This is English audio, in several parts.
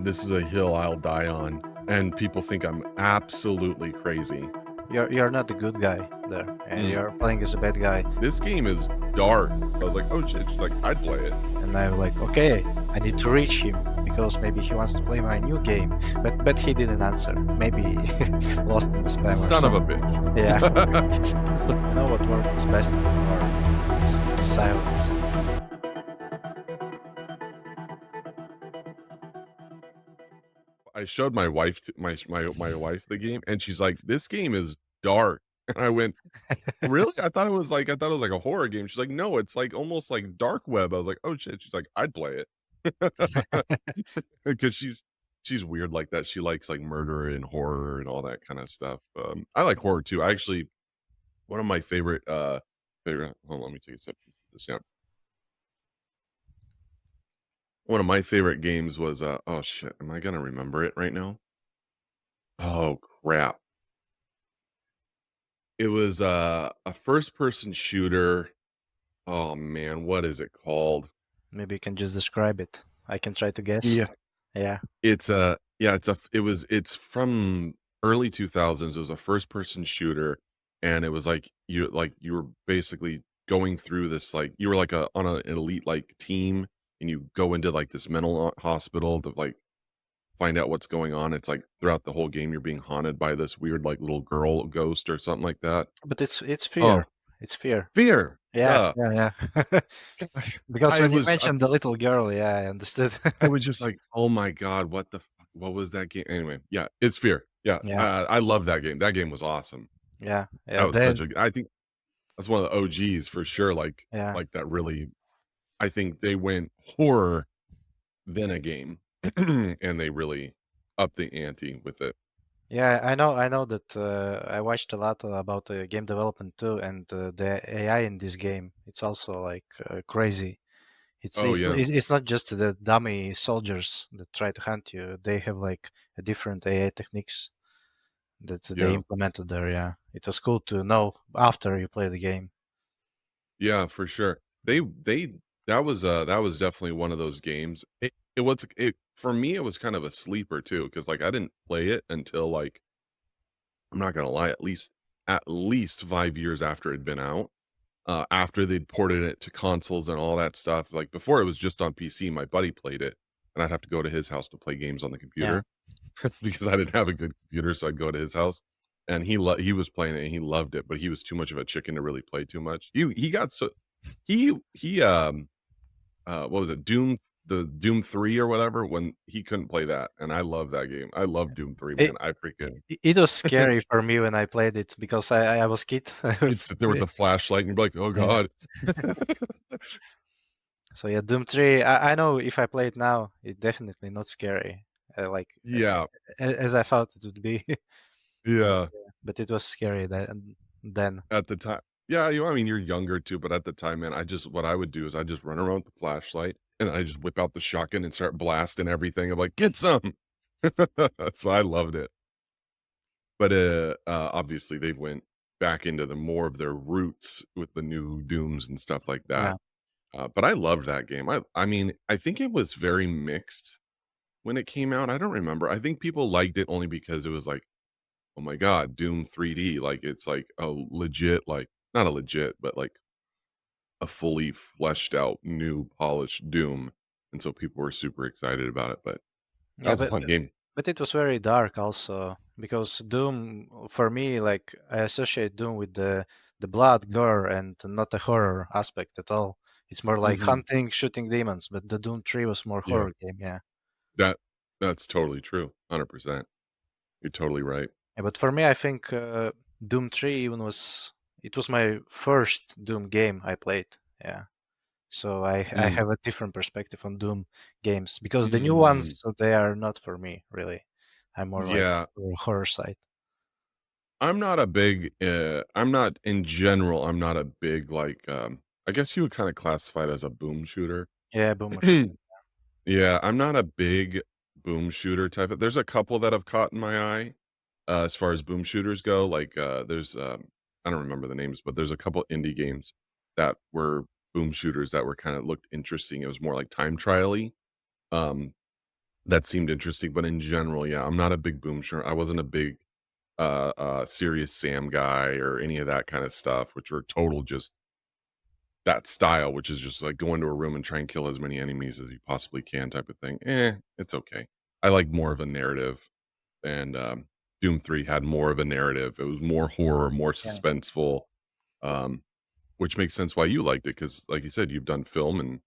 This is a hill I'll die on, and people think I'm absolutely crazy. You're not the good guy there, and Mm. you're playing as a bad guy. This game is dark. I was like, "Oh, shit." She's like, "I'd play it." And I'm like, okay, I need to reach him because maybe he wants to play my new game. But he didn't answer. Maybe lost in the spam or Son of a something. Yeah. bitch. You know what works best in the war? It's silence. I showed my wife my wife the game, and she's like, "This game is dark." And I went, "Really? I thought it was like a horror game." She's like, "No, it's like almost like dark web." I was like, "Oh, shit." She's like, "I'd play it." Because she's weird like that. She likes like murder and horror and all that kind of stuff. I like horror too. I actually one of my favorite hold on, let me take a sip of this down. One of my favorite games was oh shit, am I gonna remember it right now? Oh crap. It was a first person shooter. Oh man, what is it called? Maybe you can just describe it. I can try to guess. Yeah. Yeah. It's from early 2000s. It was a first person shooter, and it was like you were basically going through this like you were like a on an elite like team, and you go into like this mental hospital to like find out what's going on. It's like throughout the whole game you're being haunted by this weird like little girl ghost or something like that. But it's Oh, fear. It's fear. fear. Yeah, Duh. yeah, yeah. Because I when you was I, mentioned the little girl, yeah, I understood. I was just like, "Oh my god, what the fuck? What was that game?" Anyway, yeah, it's fear. Yeah, Yeah, I love that game. That game was awesome. yeah, That yeah. was such Then, a I think that's one of the OGs for sure, yeah, like that really I think they went horror, then a game, and they really upped the ante with it. yeah. I know that I watched a lot about game development too, and the AI in this game, it's also like crazy. Oh, yeah. It's not just the dummy soldiers that try to hunt you. They have like a different AI techniques that they Yeah. implemented there. Yeah, it was cool to know after you play the game. Yeah, for sure. They that was definitely one of those games. It was it for me, it was kind of a sleeper too, because like, I didn't play it until, like, I'm not gonna lie, at least 5 years after it'd been out, after they'd ported it to consoles and all that stuff. Like, before it was just on PC, my buddy played it, and I'd have to go to his house to play games on the Yeah. computer because I didn't have a good computer, so I'd go to his house, and he was playing it, and he loved it, but he was too much of a chicken to really play too much. He got so he, what was it? Doom 3 or whatever, when he couldn't play that, and I love that game. I love Doom 3, man. I freaking It was scary for me when I played it because I was kid. you'd sit there with the flashlight, and you'd be like, "Oh Yeah. god." So yeah, Doom 3. I know if I play it now, it definitely not scary. Like Yeah, as I thought it would be. But yeah. but it was scary then. At the time, yeah, I mean, you're younger too, but at the time, man, I just what I would do is I just run around with the flashlight, and then I just whip out the shotgun and start blasting everything. I'm like, "Get some!" So I loved it. But, obviously, they went back into the more of their roots with the new Dooms and stuff like Yeah. that. But I loved that game. I mean, I think it was very mixed when it came out. I don't remember. I think people liked it only because it was like, "Oh my god, Doom 3D." Like, it's like a legit, like not a legit, but like a fully fleshed out, new, polished Doom, and so people were super excited about it, but that Yeah, was a fun game. but it was very dark also because Doom for me like I associate Doom with the blood, gore, and not a horror aspect at all. It's more like Mhm. hunting, shooting demons, but the Doom 3 was more Yeah. horror game, yeah. That that's totally true, 100%. You're totally right. Yeah, but for me, I think Doom 3 even was it was my first Doom game I played. Yeah. So I Mm. have a different perspective on Doom games because the new Mm. ones they are not for me really. I'm more like Yeah. horror side. I'm not in general, I'm not a big, like, I guess you would kinda classify it as a boom shooter. Yeah, boomer shooting. Yeah, I'm not a big boom shooter type of there's a couple that have caught in my eye, as far as boom shooters go, like, I don't remember the names, but there's a couple indie games that were boom shooters that were kinda looked interesting. It was more like time trial-y. Um, That seemed interesting, but in general, yeah, I'm not a big Boom Shroom. I wasn't a big, Serious Sam guy or any of that kinda stuff, which were total just that style, which is just, like, go into a room and try and kill as many enemies as you possibly can type of thing. It's okay. I like more of a narrative, and, Doom 3 had more of a narrative. It was more horror, more Yeah. suspenseful, um, which makes sense why you liked it because, like you said, you've done film and,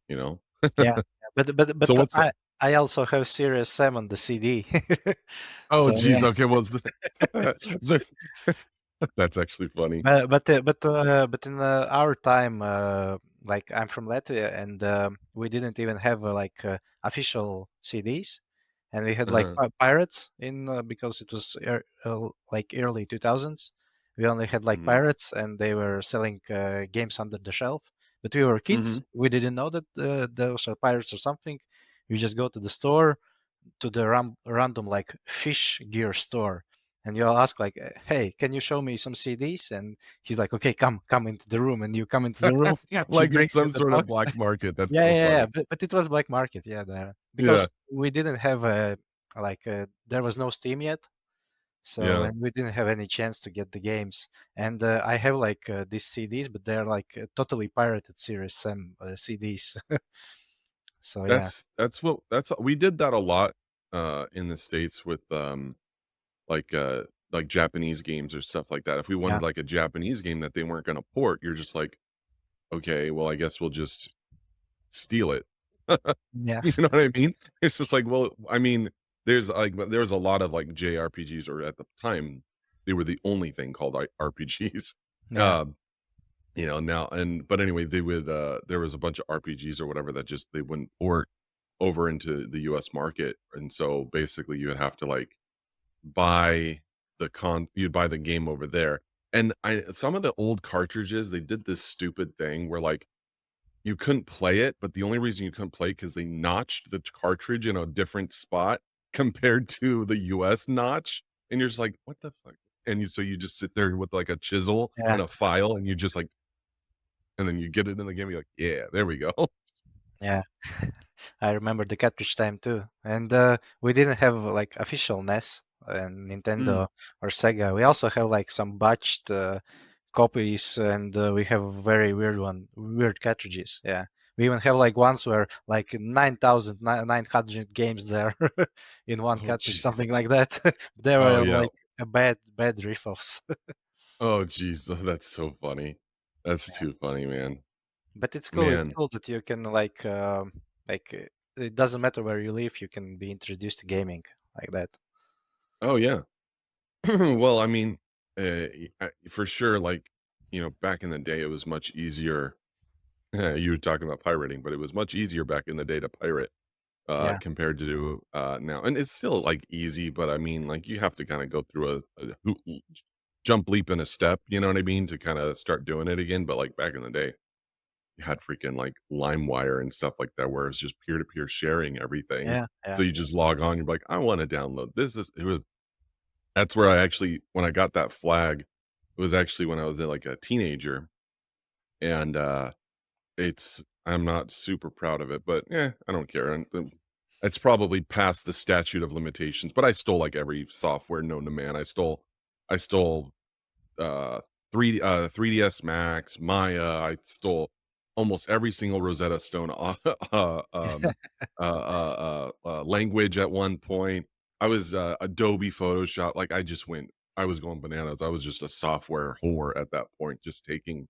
you know. Yeah, yeah, So but what's the I also have Serious Sam on the CD. Oh, So geez, yeah. okay, well, so that's actually funny. But in our time, like I'm from Latvia, and we didn't even have official CDs, and we had like Uh-huh. pirates in because it was like early 2000s. We only had like Mhm. pirates, and they were selling games under the shelf. But we were kids; Mhm. we didn't know that those are pirates or something. You just go to the store, to the random like fish gear store, and you'll ask like, hey, can you show me some CDs? And he's like, okay, come into the room. And you come into the room. Yeah, He like it's brings you some the sort of box. black market, that's Yeah, so yeah, yeah, funny. but it was black market, yeah, there, Yeah, because we didn't have a there was no Steam yet. So, yeah. and we didn't have any chance to get the games. And I have like these CDs, but they're like totally pirated Series Sam CDs. So yeah, That's we did that a lot, in the States with, like, like Japanese games or stuff like that. If we yeah, wanted, like, a Japanese game that they weren't gonna port, you're just like, "Okay, well, I guess we'll just steal it." yeah, You know what I mean? It's just like, well, I mean, there's a lot of, like, JRPGs, or at the time, they were the only thing called RPGs. yeah, Um, now but anyway, they would, there was a bunch of RPGs or whatever that just they wouldn't port over into the US market, and so, basically, you would have to, like, buy you'd buy the game over there, and I some of the old cartridges, they did this stupid thing where, like, you couldn't play it, but the only reason you couldn't play because they notched the cartridge in a different spot compared to the US notch, and you're just like, "What the fuck?" And you just sit there with, like, a chisel yeah, and a file, and you just, like and then you get it in the game, you're like, "Yeah, there we go." yeah. I remember the cartridge time too. And we didn't have like official NES and Mm. Nintendo or Sega. We also have like some botched copies, and we have very weird cartridges. Yeah. We even have like ones where like 9,900 games there in one Oh, cartridge, jeez. something like that. They Oh, were yeah. like a bad riff-offs. Oh, jeez. Oh, that's so funny. That's too funny, man. But it's cool. It's Man. cool that you can it doesn't matter where you live, you can be introduced to gaming like that. Oh, yeah. Well, I mean, for sure, like, back in the day, it was much easier. You were talking about pirating, but it was much easier back in the day to pirate, Yeah, compared to, now. And it's still, like, easy, but I mean, like, you have to kinda go through a jump, leap, and a step, you know what I mean, to kinda start doing it again. But, like, back in the day, you had freaking, like, LimeWire and stuff like that, where it's just peer-to-peer sharing everything. yeah, So yeah, you just log on, you're like, "I wanna download this." That's where I actually when I got that flag, it was actually when I was, like, a teenager, and, I'm not super proud of it, but, I don't care, and, it's probably past the statute of limitations, but I stole, like, every software known to man. I stole, uh, 3DS Max, Maya. I stole almost every single Rosetta Stone language at one point. I was, Adobe Photoshop, like, I was going bananas. I was just a software whore at that point, just taking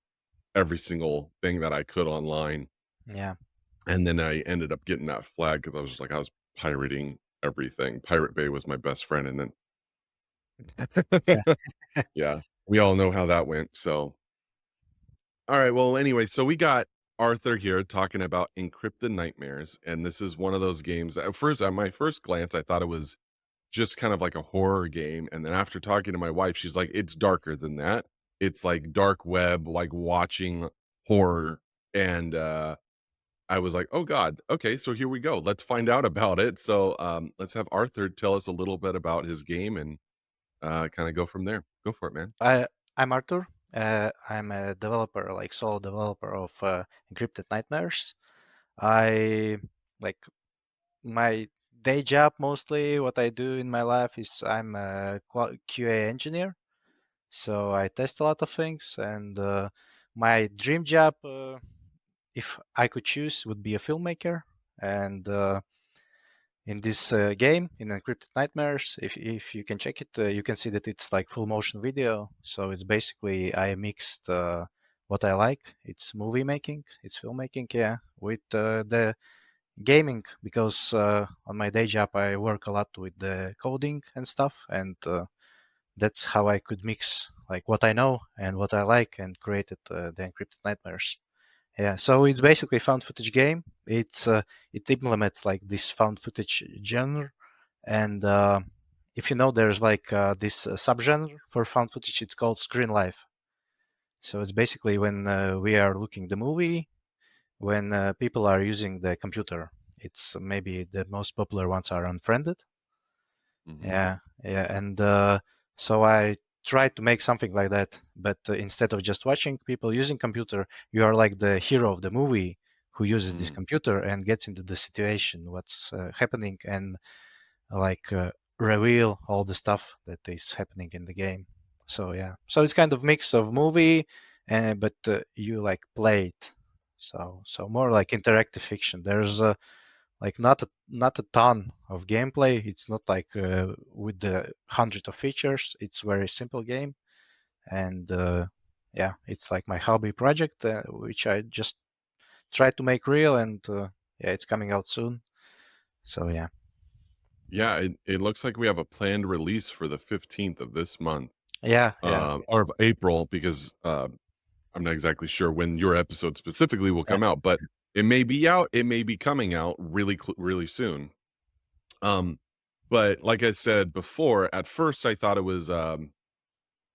every single thing that I could online, yeah, and then I ended up getting that flag because I was just like, I was pirating everything. Pirate Bay was my best friend, and then yeah. yeah, we all know how that went, so alright, well, anyway, so we got Arthur here talking about Encrypted Nightmares, and this is one of those games at my first glance, I thought it was just kind of like a horror game, and then after talking to my wife, she's like, "It's darker than that. It's like dark web, like watching horror," and, I was like, "Oh god, okay, so here we go. Let's find out about it." So, let's have Arthur tell us a little bit about his game and, kinda go from there. Go for it, man. I'm Artur. I'm a developer, like solo developer of Encrypted Nightmares. I like my day job, mostly what I do in my life is I'm a QA engineer. So I test a lot of things, and my dream job, if I could choose, would be a filmmaker. And in this game, in Encrypted Nightmares, if you can check it, you can see that it's like full motion video. So it's basically I mixed what I like. It's movie making, it's filmmaking, yeah, with the gaming, because on my day job I work a lot with the coding and stuff, and that's how I could mix like what I know and what I like and created the Encrypted Nightmares. Yeah, so it's basically found footage game. It implements like this found footage genre, and if you know, there's like this subgenre for found footage. It's called screen life. So it's basically when we are looking the movie, when people are using the computer. It's maybe the most popular ones are unfriended. Hmm. Yeah, yeah, and so I tried to make something like that, but instead of just watching people using computer, you are like the hero of the movie who uses this Mm. computer and gets into the situation, what's happening, and like reveal all the stuff that is happening in the game. So yeah, so it's kind of mix of movie, but you like play it. So more like interactive fiction. There's like not a ton of gameplay. It's not like with the hundred of features. It's very simple game, and yeah, it's like my hobby project, which I just try to make real, and yeah, it's coming out soon. So yeah, Yeah, it looks like we have a planned release for the 15th of this month, yeah, yeah, or of April, because I'm not exactly sure when your episode specifically will yeah. come out, but it may be out, it may be coming out really soon. Um, but like I said before, at first I thought it was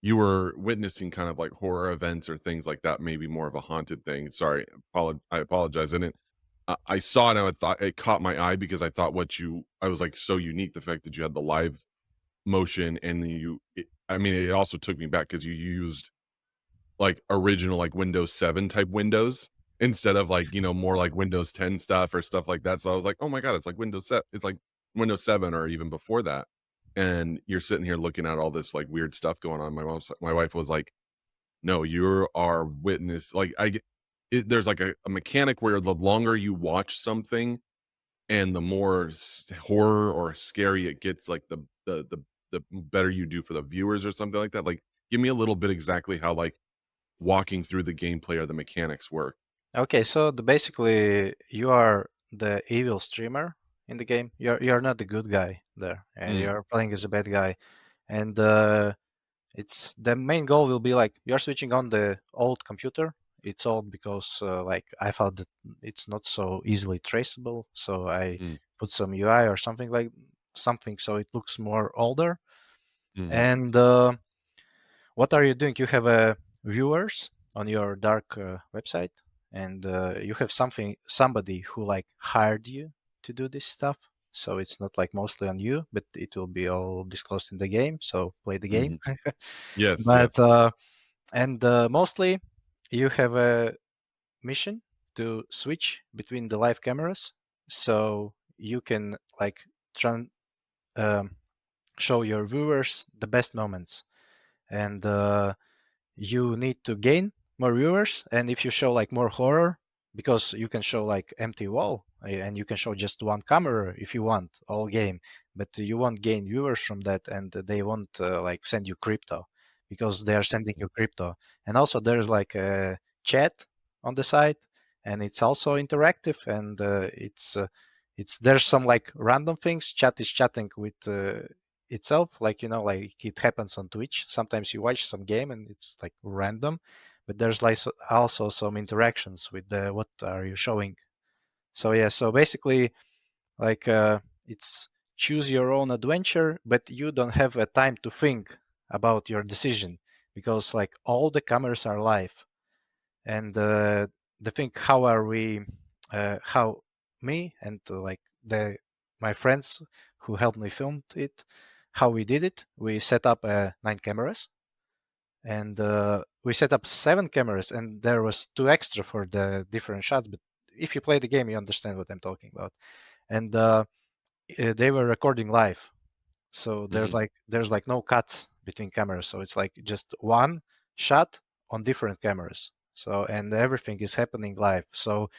you were witnessing kind of like horror events or things like that, maybe more of a haunted thing. Sorry, I apologize. I didn't. I saw it and I thought it caught my eye because I thought I was like so unique, the fact that you had the live motion and I mean, it also took me back because you used like original like Windows 7 type Windows instead of like, more like Windows 10 stuff or stuff like that. So I was like, "Oh my god, it's like Windows 7. It's like Windows 7 or even before that." And you're sitting here looking at all this like weird stuff going on. My wife was like, "No, you are witness like there's like a mechanic where the longer you watch something and the more horror or scary it gets, like the better you do for the viewers or something like that. Like, give me a little bit exactly how like walking through the gameplay or the mechanics work. Okay, so basically you are the evil streamer in the game. You're not the good guy there, and Mm, you're playing as a bad guy. And it's the main goal will be like you're switching on the old computer. It's old because like I thought that it's not so easily traceable, so I mm, put some UI or something so it looks more older. mhm, And what are you doing? You have viewers on your dark website, and you have somebody who like hired you to do this stuff. So it's not like mostly on you, but it will be all disclosed in the game. So play the game. mhm. Yes, But yes. and mostly you have a mission to switch between the live cameras, so you can like tran um, show your viewers the best moments. And you need to gain more viewers, and if you show like more horror, because you can show like empty wall, and you can show just one camera if you want all game, but you won't gain viewers from that, and they won't like send you crypto, because they are sending you crypto. And also there's like a chat on the site, and it's also interactive, and it's there's some like random things. Chat is chatting with itself, like like it happens on Twitch. Sometimes you watch some game and it's like random, but there's like also some interactions with the what are you showing. So yeah, so basically like it's choose your own adventure, but you don't have a time to think about your decision, because like all the cameras are live. And the thing, how are we how me and like the my friends who helped me film it, how we did it, we set up 9 cameras, and we set up 7 cameras, and there was 2 extra for the different shots. But if you play the game, you understand what I'm talking about. And they were recording live. So Hmm. there's like no cuts between cameras. So it's like just one shot on different cameras. So and everything is happening live. So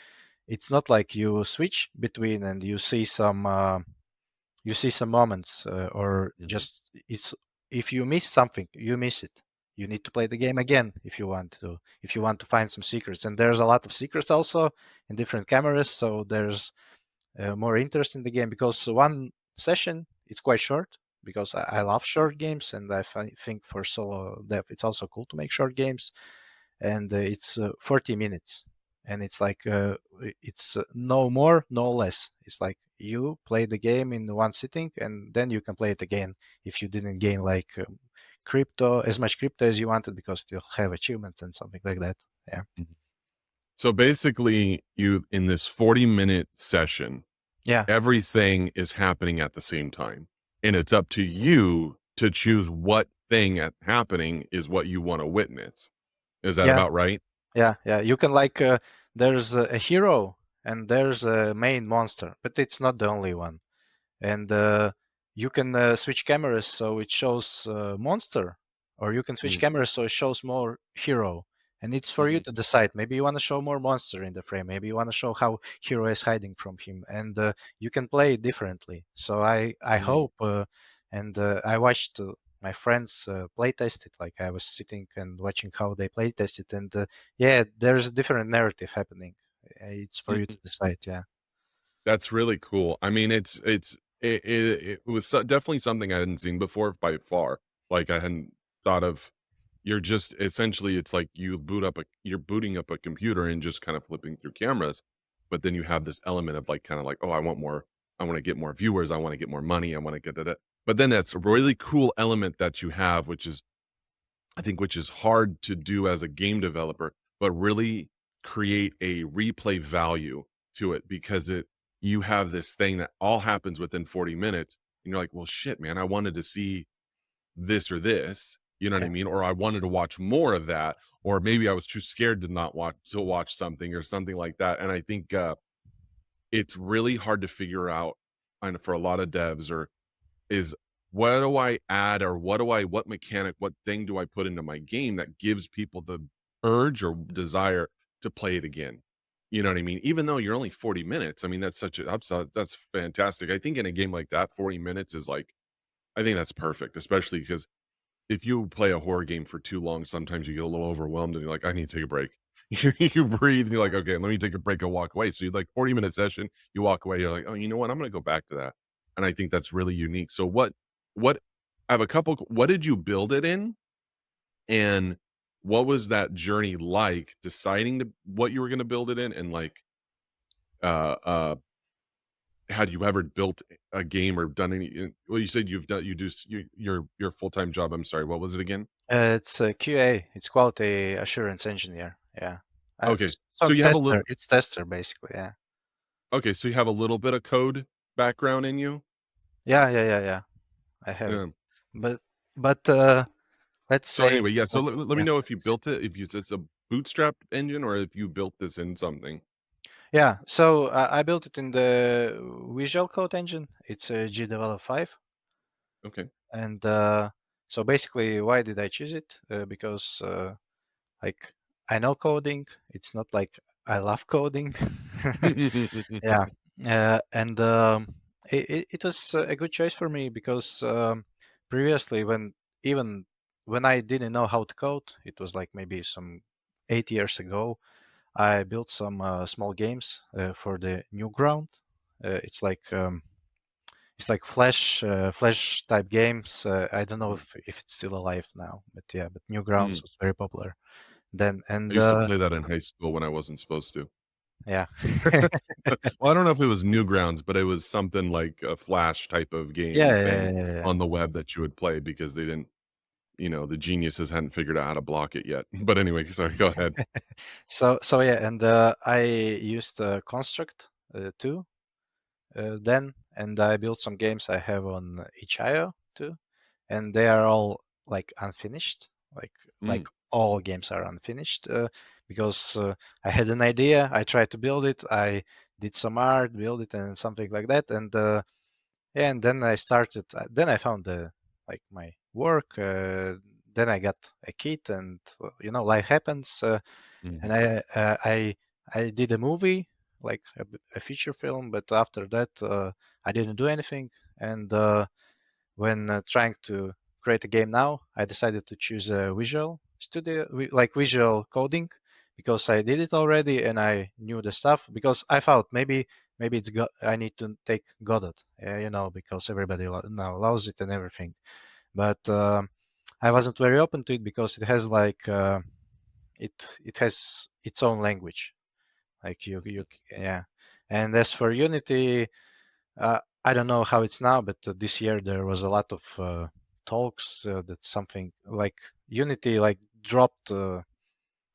it's not like you switch between and you see some moments or Hmm. just it's if you miss something, you miss it. You need to play the game again if you want to find some secrets. And there's a lot of secrets also in different cameras. So there's more interest in the game because one session it's quite short because I love short games and think for solo dev it's also cool to make short games and it's 40 minutes and it's like it's no more no less. It's like you play the game in one sitting and then you can play it again if you didn't gain like crypto as much crypto as you wanted because you'll have achievements and something like that. Yeah. So basically, you in this 40-minute session, Yeah. everything is happening at the same time, and it's up to you to choose what thing at happening is what you want to witness. Is that Yeah. about right? Yeah, you can like there's a hero and there's a main monster, but it's not the only one. And you can switch cameras so it shows monster, or you can switch Mm, cameras so it shows more hero. And it's for you mhm, to decide. Maybe you want to show more monster in the frame. Maybe you want to show how hero is hiding from him, and you can play it differently. So I mm, hope, and I watched my friends play test it. Like I was sitting and watching how they play test it, and yeah, there's a different narrative happening. It's for you to mhm. decide. Yeah. That's really cool. I mean, it was definitely something I hadn't seen before by far. Like I hadn't thought of. You're just essentially, it's like you're booting up a computer and just kind of flipping through cameras, but then you have this element of like kind of like, oh, I want more. I want to get more viewers. I want to get more money. I want to get that. But then that's a really cool element that you have, which is I think which is hard to do as a game developer, but really create a replay value to it because it you have this thing that all happens within 40 minutes and you're like, "Well, shit, man, I wanted to see this or this." You know what I Yeah. mean? Or I wanted to watch more of that, or maybe I was too scared to not watch something or something like that. And I think it's really hard to figure out and for a lot of devs or is what do I add or what mechanic, what thing do I put into my game that gives people the urge or desire to play it again? You know what I mean? Even though you're only 40 minutes, I mean, that's fantastic. I think in a game like that, 40 minutes is like, I think that's perfect, especially because if you play a horror game for too long, sometimes you get a little overwhelmed and you're like, I need to take a break. You breathe and you're like, okay, let me take a break and walk away. So you like 40-minute session, you walk away, you're like, oh, you know what? I'm gonna go back to that. And I think that's really unique. So what I have a couple what did you build it in? And what was that journey like deciding to what you were gonna build it in? And like uh had you ever built a game or done well, you said you've done you do your full-time job. I'm sorry, what was it again? It's a QA. It's quality assurance engineer. Yeah. Okay. So Some you have a little tester. It's tester basically. Yeah. okay, so you have a little bit of code background in you? Yeah. I have, Um, but but let's so say anyway, yeah, so like let me yeah, know if you built it, if it's a bootstrap engine or if you built this in something. yeah. So I built it in the Visual Code engine. It's a GDevelop 5, Okay. and so basically, why did I choose it? Because like I know coding. It's not like I love coding. Yeah, and it was a good choice for me because previously, even when I didn't know how to code, it was like maybe some 8 years ago. I built some small games for the Newground. It's like Flash type games. I don't know Mhm. if it's still alive now, but yeah, but Newgrounds Mm. was very popular then, I and used to play that in high school when I wasn't supposed to. yeah. Well, I don't know if it was Newgrounds, but it was something like a Flash type of game thing Yeah. on the web that you would play because they didn't, the geniuses hadn't figured out how to block it yet. But anyway, sorry, go ahead. So yeah, and I used Construct too then, and I built some games I have on itch.io too, and they are all like unfinished, like Mm, all games are unfinished because I had an idea, I tried to build it, I did some art, build it, and something like that, and And then I started. Then I found the like my work. Then I got a kid, and life happens. And Mhm. I did a movie, like a feature film. But after that, I didn't do anything. And when trying to create a game now, I decided to choose a visual studio, like visual coding, because I did it already and I knew the stuff. Because I thought maybe I need to take Godot, because everybody now loves it and everything. But I wasn't very open to it because it has like it has its own language. Like yeah. And as for Unity, I don't know how it's now, but this year there was a lot of talks that something like Unity like dropped a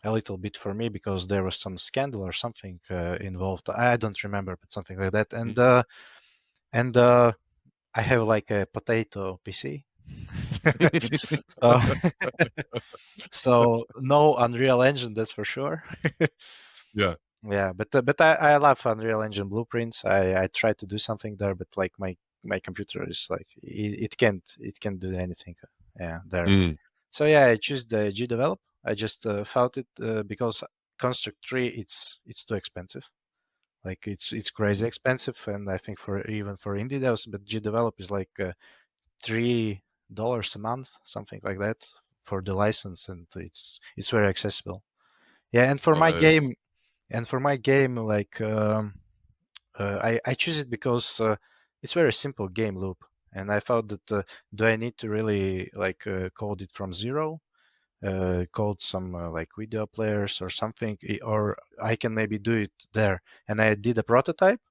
little bit for me because there was some scandal or something involved. I don't remember, but something like that. Mhm. And I have like a potato PC, so so no Unreal Engine, that's for sure. Yeah. Yeah, but I love Unreal Engine blueprints. I try to do something there, but like my computer is like it can't do anything. Yeah, there. Mm. So yeah, I choose the GDevelop. I just felt it because Construct 3 it's too expensive. Like it's crazy expensive, and I think for even for indie devs, but GDevelop is like $3 a month, something like that for the license, and it's very accessible. Yeah, Oh, that is and for my game, like I choose it because it's very simple game loop, and I thought that do I need to really like code it from zero, code some like video players or something, or I can maybe do it there. And I did a prototype.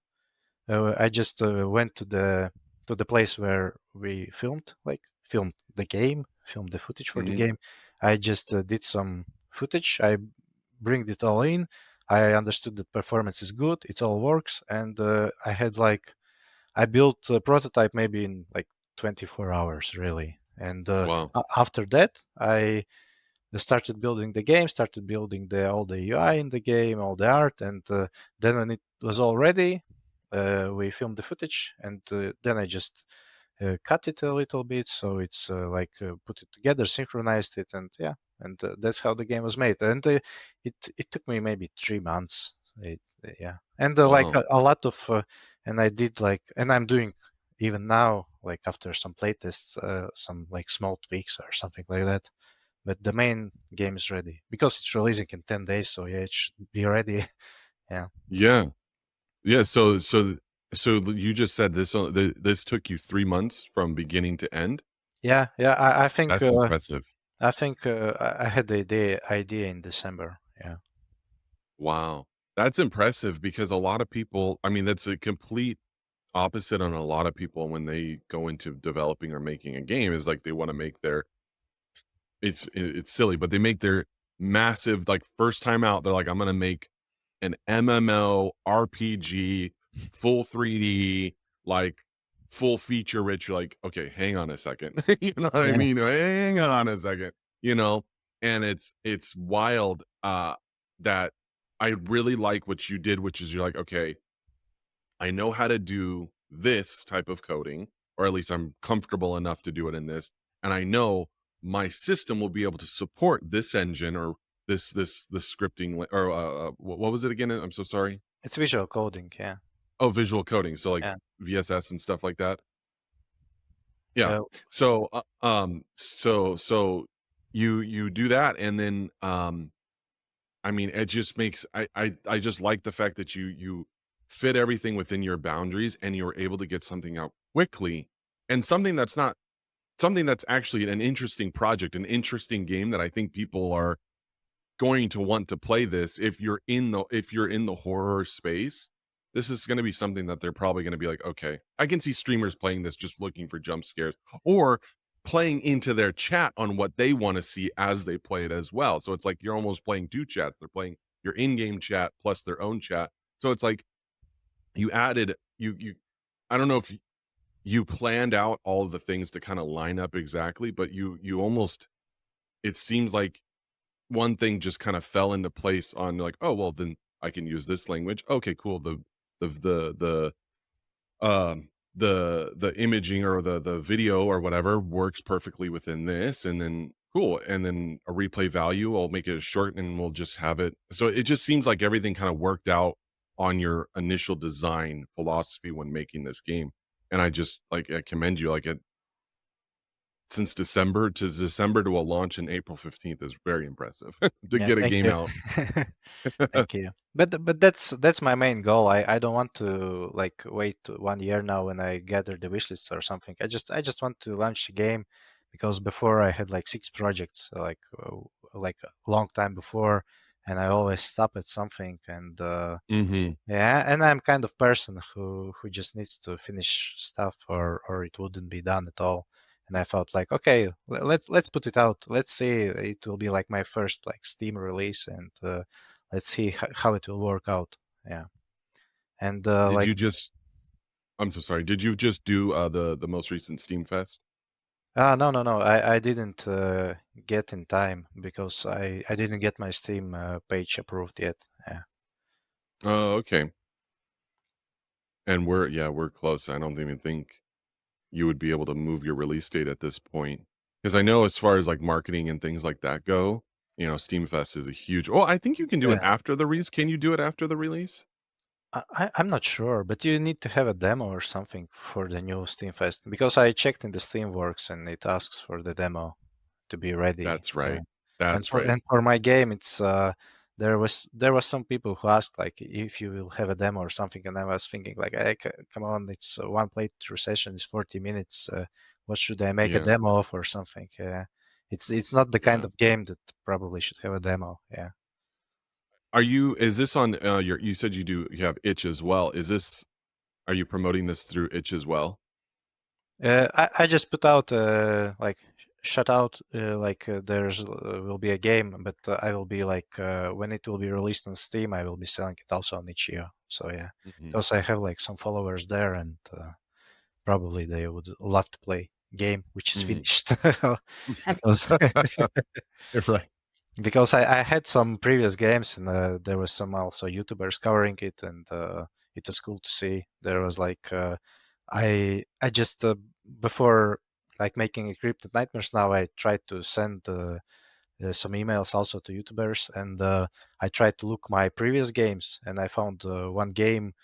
I just went to the place where we filmed the game, filmed the footage for the mhm. game. I just did some footage. I bring it all in. I understood that performance is good. It all works, and I built a prototype maybe in like 24 hours, really. And Wow. after that, I started building the game, started building all the UI in the game, all the art, and then when it was all ready, we filmed the footage, and then I just cut it a little bit so it's put it together, synchronized it, and yeah, and that's how the game was made. And it took me maybe 3 months. Yeah, and like Wow. a lot of and I did and I'm doing even now like after some playtests, some like small tweaks or something like that, but the main game is ready because it's releasing in 10 days, so yeah, it should be ready. Yeah. Yeah. Yeah, you just said this took you 3 months from beginning to end? Yeah, yeah, That's impressive. I think I had the idea in December. Yeah. Wow. That's impressive because a lot of people, I mean, that's a complete opposite on a lot of people when they go into developing or making a game is like they wanna make their it's silly, but they make their massive, like, first time out, they're like, "I'm gonna make an MMO RPG, full 3D, like, full feature rich." You're like, "Okay, hang on a second." You know what I Yeah. mean? Hang on a second, you know? And it's wild, that I really like what you did, which is you're like, "Okay, I know how to do this type of coding, or at least I'm comfortable enough to do it in this, and I know my system will be able to support this engine or this scripting or what was it again? I'm so sorry. It's visual coding. Yeah. Oh, visual coding, so like Yeah. VSS and stuff like that. Yeah. Uh, So you do that, and then I mean, it just makes I just like the fact that you fit everything within your boundaries and you're able to get something out quickly and something that's actually an interesting project, an interesting game that I think people are going to want to play this if you're in the horror space. This is going to be something that they're probably going to be like, okay, I can see streamers playing this just looking for jump scares or playing into their chat on what they want to see as they play it as well. So it's like you're almost playing two chats. They're playing your in-game chat plus their own chat. So it's like you added you I don't know if you planned out all of the things to kind of line up exactly, but you almost it seems like one thing just kind of fell into place on like, oh well, then I can use this language. Okay, cool. The the imaging or the video or whatever works perfectly within this, and then cool, and then a replay value, I'll make it short and we'll just have it. So it just seems like everything kind of worked out on your initial design philosophy when making this game. And I just like I commend you. Like it since December to a launch in April 15th is very impressive to Yeah, get a thank game you. out. Thank you. But that's my main goal. I don't want to like wait 1 year now when I gather the wishlist or something. I just want to launch the game because before I had like 6 projects, like a long time before, and I always stop at something. And Hmm. yeah, and I'm kind of person who just needs to finish stuff or it wouldn't be done at all. And I felt like, okay, let's put it out. Let's see. It will be like my first like Steam release, and let's see how it will work out. Yeah, and Did like you just I'm so sorry. Did you just do the most recent Steam Fest? no, I didn't get in time because I didn't get my Steam page approved yet. Yeah. Oh, okay. And we're close. I don't even think you would be able to move your release date at this point. Because I know as far as like marketing and things like that go, Steam Fest is a huge. Oh, I think you can do it Yeah. after the release. Can you do it after the release? I'm not sure, but you need to have a demo or something for the new Steam Fest because I checked in the Steamworks and it asks for the demo to be ready. That's Yeah. right. And That's for right. and for my game, it's there was some people who asked like if you will have a demo or something, and I was thinking like, hey, come on, it's one playthrough session is 40 minutes. What should I make a Yeah. demo of or something? Yeah, it's not the kind Yeah. of game that probably should have a demo. Yeah. Is this on you said you have itch as well. Are you promoting this through itch as well? I just put out like shut out like there's will be a game, but I will be like when it will be released on Steam, I will be selling it also on itch.io. So yeah, Hmm. because I have like some followers there, and probably they would love to play game which is Hmm. finished because Right. because I had some previous games, and there was some also YouTubers covering it, and it was cool to see. There was like I just before like making Encrypted Nightmares now, I tried to send some emails also to YouTubers, and I tried to look my previous games, and I found one game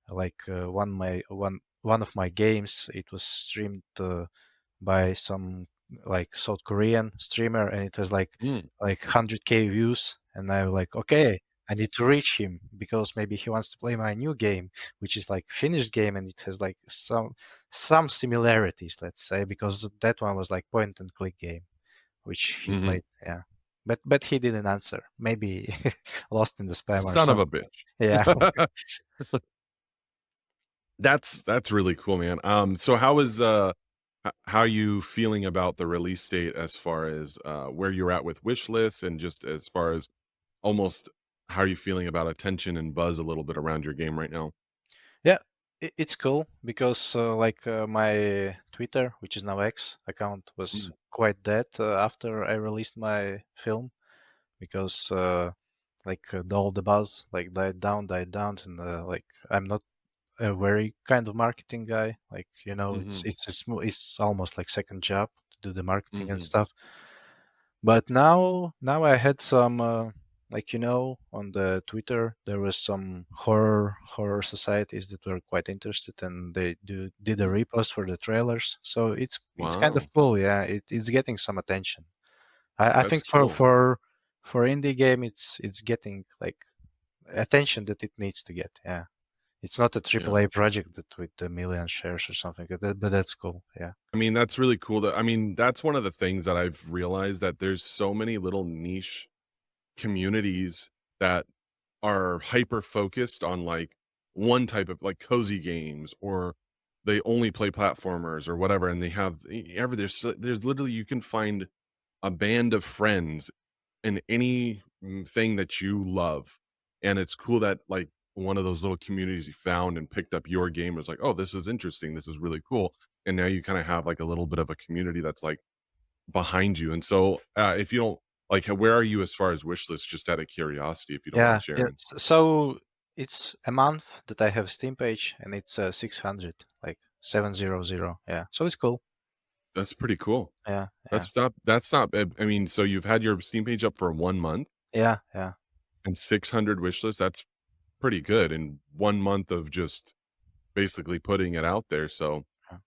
like one of my games. It was streamed by some like South Korean streamer, and it was Mm. like 100K views, and I was like, okay, I need to reach him because maybe he wants to play my new game, which is like finished game, and it has like some similarities, let's say, because that one was like point and click game, which he Hmm. played. Yeah, but he didn't answer. Maybe lost in the spam or Son of a something. bitch. Yeah. That's really cool, man. So how are you feeling about the release date as far as where you're at with wish lists and just as far as almost how are you feeling about attention and buzz a little bit around your game right now? Yeah, it's cool because my Twitter, which is now X account, was Mm, quite dead after I released my film because all the buzz like died down, and like I'm not a very kind of marketing guy. Like mhm, it's almost like second job to do the marketing and mhm, stuff. But now I had some on the Twitter there was some horror societies that were quite interested, and they did a mm. repost for the trailers. So it's kind of Wow, cool. Yeah, it's getting some attention. I that's think cool. for indie game it's getting like attention that it needs to get. Yeah. It's not a Yeah. AAA project that with a million shares or something like that, but that's cool. Yeah. I mean, that's really cool that's one of the things that I've realized that there's so many little niche communities that are hyper focused on like one type of like cozy games or they only play platformers or whatever and they have there's literally you can find a band of friends in any thing that you love. And it's cool that like one of those little communities you found and picked up your game was like, oh, this is interesting. This is really cool. And now you kind of have like a little bit of a community that's like behind you. And so if you don't like, where are you as far as wish list, just out of curiosity, if you don't mind Yeah. sharing? So it's a month that I have Steam page, and it's 600 like 700. Yeah, so it's cool. That's pretty cool. Yeah, yeah, That's not bad. I mean, so you've had your Steam page up for 1 month yeah, yeah. and 600 wish lists, that's pretty good in 1 month of just basically putting it out there, so Yeah.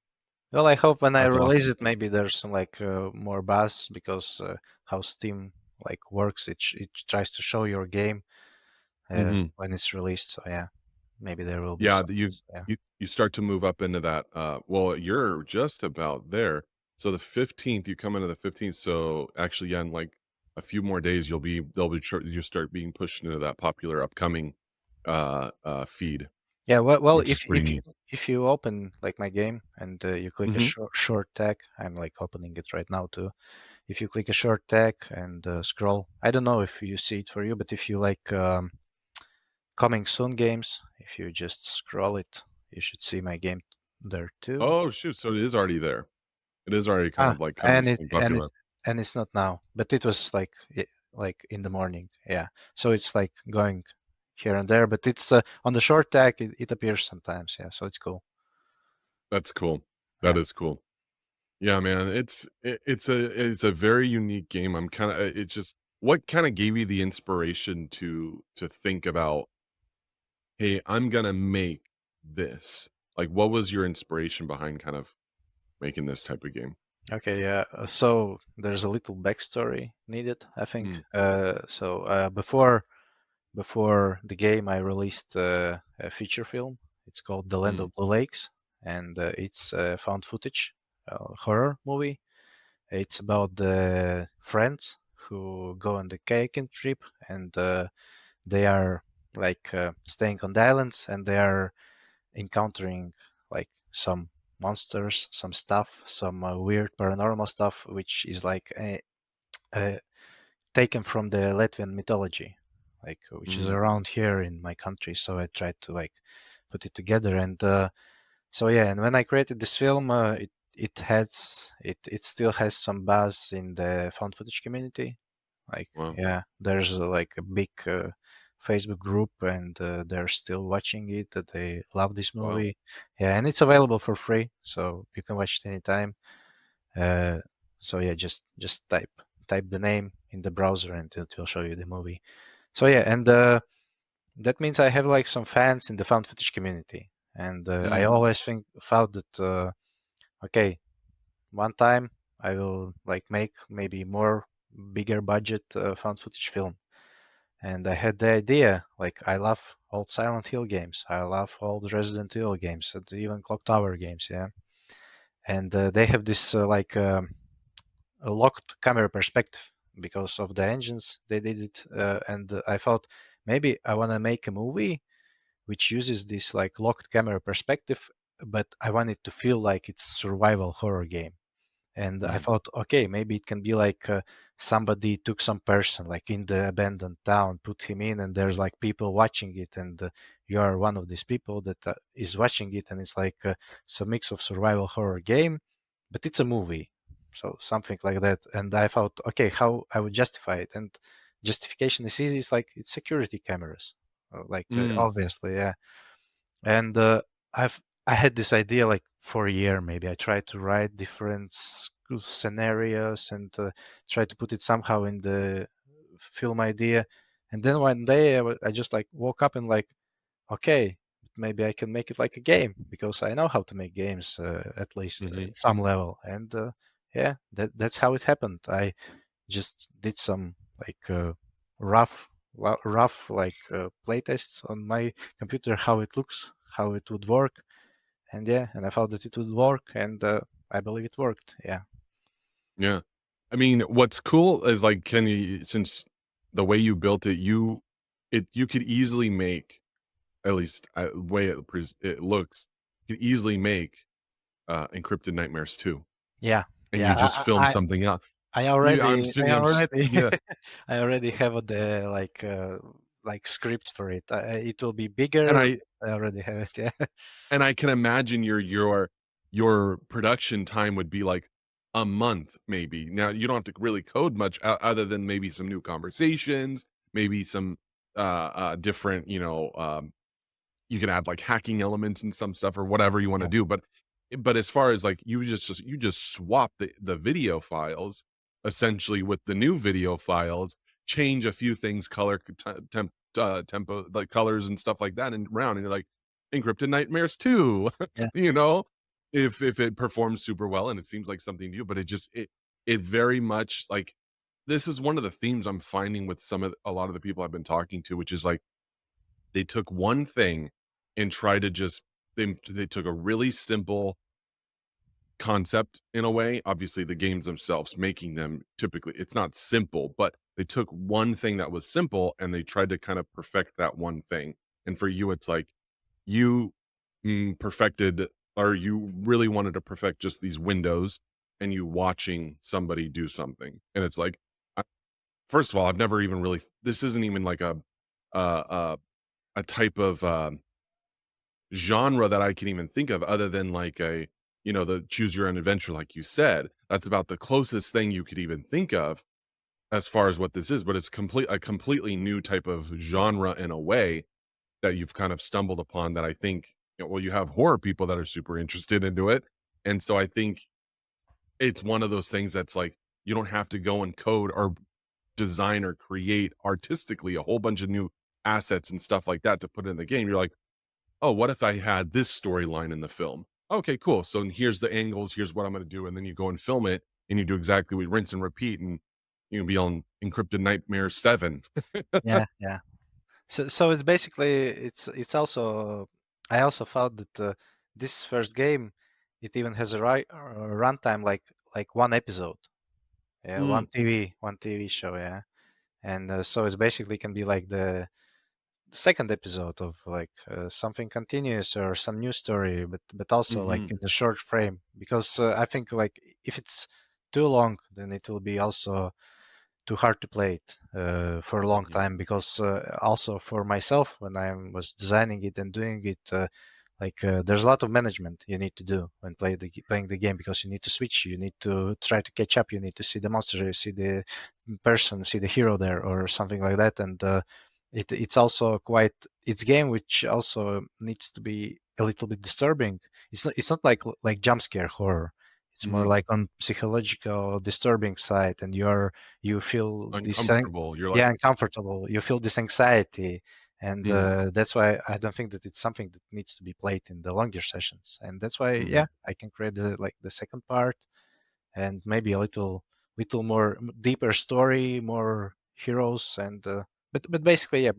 Well, I hope when I that's release awesome. it, maybe there's some like more buzz because how Steam like works, it tries to show your game Mhm. when it's released. So yeah, maybe there will be Yeah, some. Yeah. you start to move up into that, well, you're just about there. So the 15th, you come into the 15th, so actually, yeah, in, like, a few more days, they'll be sure you start being pushed into that popular upcoming, feed, Yeah, well, which is pretty neat. if you open like my game and you click a Mhm. short tag, I'm like opening it right now too. If you click a short tag and scroll, I don't know if you see it for you, but if you like coming soon games, if you just scroll it, you should see my game there too. Oh, shoot, so it is already there. It is already kind Ah, of, like, coming and soon popular. it's not now, but it was like like in the morning. Yeah, so it's like going here and there, but it's on the short tag. It appears sometimes. Yeah, so it's cool. That's cool. That Yeah. is cool. Yeah, man, it's a very unique game. I'm kinda it just what kinda gave you the inspiration to think about, "Hey, I'm gonna make this." Like, what was your inspiration behind kind of making this type of game? Okay. Yeah. So there's a little backstory needed, I think. Mm, Before the game, I released a feature film. It's called The Land mm, of Blue Lakes, and it's a found footage horror movie. It's about the friends who go on the kayaking trip, and they are like staying on the islands, and they are encountering like some monsters, some stuff, some weird paranormal stuff, which is like taken from the Latvian mythology, like which is mm, around here in my country. So I tried to like put it together, and so yeah. And when I created this film, it still has some buzz in the found footage community. Like wow, yeah, there's like a big Facebook group, and they're still watching it. That they love this wow. movie. Yeah, and it's available for free, so you can watch it anytime. Uh, so yeah, just type the name in the browser, and it will show you the movie. So yeah, and that means I have like some fans in the found footage community, and I Mm, always thought that okay, one time I will like make maybe more bigger budget found footage film. And I had the idea, like I love old Silent Hill games, I love old Resident Evil games, and even Clock Tower games, yeah. And they have this a locked camera perspective because of the engines they did it, and I thought maybe I want to make a movie which uses this like locked camera perspective, but I want it to feel like it's survival horror game. And I mm, thought, okay, maybe it can be like somebody took some person like in the abandoned town, put him in, and there's like people watching it, and you are one of these people that is watching it, and it's like some mix of survival horror game, but it's a movie, so something like that. And I thought, okay, how I would justify it, and justification is easy. It's like it's security cameras, like mm, obviously, yeah. And I had this idea like for a year maybe. I tried to write different scenarios and try to put it somehow in the film idea. And then one day I just like woke up and like, okay, maybe I can make it like a game because I know how to make games at least mhm, in some level. And yeah, that's how it happened. I just did some like rough like playtests on my computer, how it looks, how it would work, and yeah, and I found that it would work, and I believe it worked. Yeah, yeah. I mean, what's cool is, like, can you since the way you built it, you could easily make at least, way it looks, you could easily make, Encrypted Nightmares 2, yeah, and you yeah. just film something up. I'm I assuming already, yeah, I already have the like script for it. It will be and bigger. I I already have it. Yeah, and I can imagine your production time would be, like, a month, maybe. Now, you don't have to really code much o other than maybe some new conversations, maybe some, different, you can add, like, hacking elements and some stuff or whatever you wanna yeah, do, but but as far as, like, you just swap the video files essentially with the new video files, change a few things, color, tempo, like, colors and stuff like that and around, and you're like, "Encrypted Nightmares 2," Yeah, you know? If it performs super well and it seems like something new, but it very much, like, this is one of the themes I'm finding with a lot of the people I've been talking to, which is, like, they took one thing and tried to just they took a really simple concept in a way. Obviously, the games themselves making them typically it's not simple, but they took one thing that was simple and they tried to kind of perfect that one thing. And for you, it's like you perfected or you really wanted to perfect just these windows and you watching somebody do something. And it's like, I- first of all, I've never even really, this isn't even like uh, uh, a type of genre that I can even think of other than like the choose your own adventure, like you said. That's about the closest thing you could even think of as far as what this is, but it's a completely new type of genre in a way that you've kind of stumbled upon that I think, well, you have horror people that are super interested into it. And so I think it's one of those things that's like you don't have to go and code or design or create artistically a whole bunch of new assets and stuff like that to put in the game. You're like, oh, what if I had this storyline in the film? Okay, cool. So here's the angles, here's what I'm gonna do, and then you go and film it, and you do exactly what rinse and repeat, and you can be on Encrypted Nightmares 7. yeah, yeah. So it's basically it's also I also found that this first game it even has a runtime like one episode, yeah, Mm, one TV show, yeah, and so it's basically can be like the second episode of like something continuous or some new story, but also like mhm, in the short frame because I think like if it's too long, then it will be also too hard to play it for a long mhm, time because also for myself when I was designing it and doing it there's a lot of management you need to do when playing the game because you need to switch, you need to try to catch up, you need to see the monster, see the person, see the hero there or something like that, and it's also quite it's game which also needs to be a little bit disturbing. It's not like jump scare horror. It's more mhm. like on psychological disturbing side, and you feel this Uncomfortable. You're like, yeah uncomfortable. You feel this anxiety, and mhm, that's why I don't think that it's something that needs to be played in the longer sessions. And that's why mhm. yeah, I can create the second part and maybe a little more deeper story, more heroes, and but basically yeah,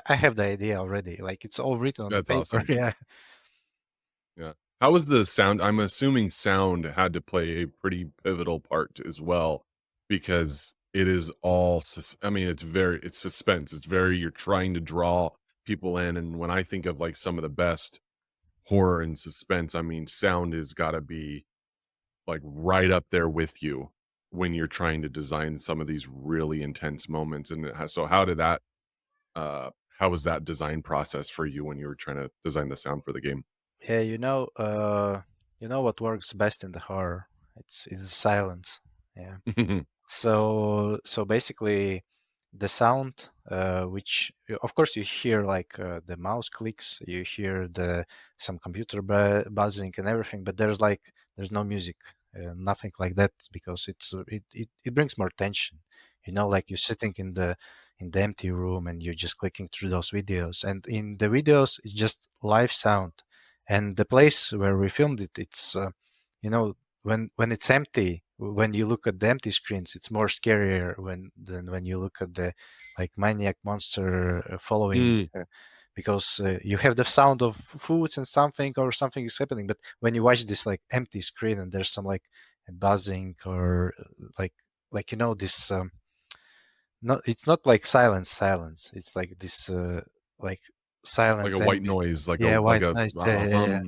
I have the idea already. Like it's all written on the That's paper. awesome. Yeah. Yeah. How was the sound? I'm assuming sound had to play a pretty pivotal part as well, because it is all I mean, it's suspense. It's very you're trying to draw people in, and when I think of, like, some of the best horror and suspense, I mean, sound has gotta be, like, right up there with you when you're trying to design some of these really intense moments, and so how was that design process for you when you were trying to design the sound for the game? Yeah, you know what works best in the horror? It's silence. Yeah. So basically, the sound, which of course you hear like the mouse clicks, you hear the some computer buzzing and everything, but there's no music, nothing like that because it brings more tension. You know, like you're sitting in the empty room and you're just clicking through those videos, and in the videos it's just live sound, and the place where we filmed it, it's you know when it's empty, when you look at the empty screens, it's more scarier than when you look at the like maniac monster following Mm, because you have the sound of foods and something or something is happening, but when you watch this like empty screen and there's some like buzzing or like this not it's not like silence, it's like this like like a silent white ambient. noise, Yeah, like white a noise. Yeah, yeah, yeah.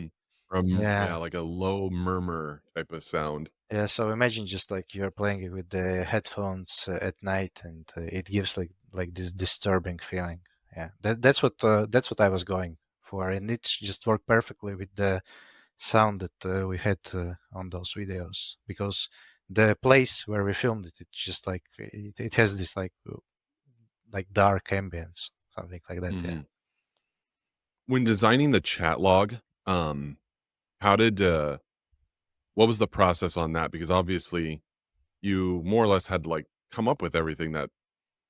yeah, Yeah. like a low murmur type of sound. Yeah, so imagine just like you're playing it with the headphones at night, and it gives like this disturbing feeling. Yeah, that's what I was going for, and it just worked perfectly with the sound that we had on those videos because the place where we filmed it, it's just like it has this like dark ambience, something like that. Yeah. Mhm. When designing the chat log, how did, what was the process on that? Because obviously you more or less had to like come up with everything that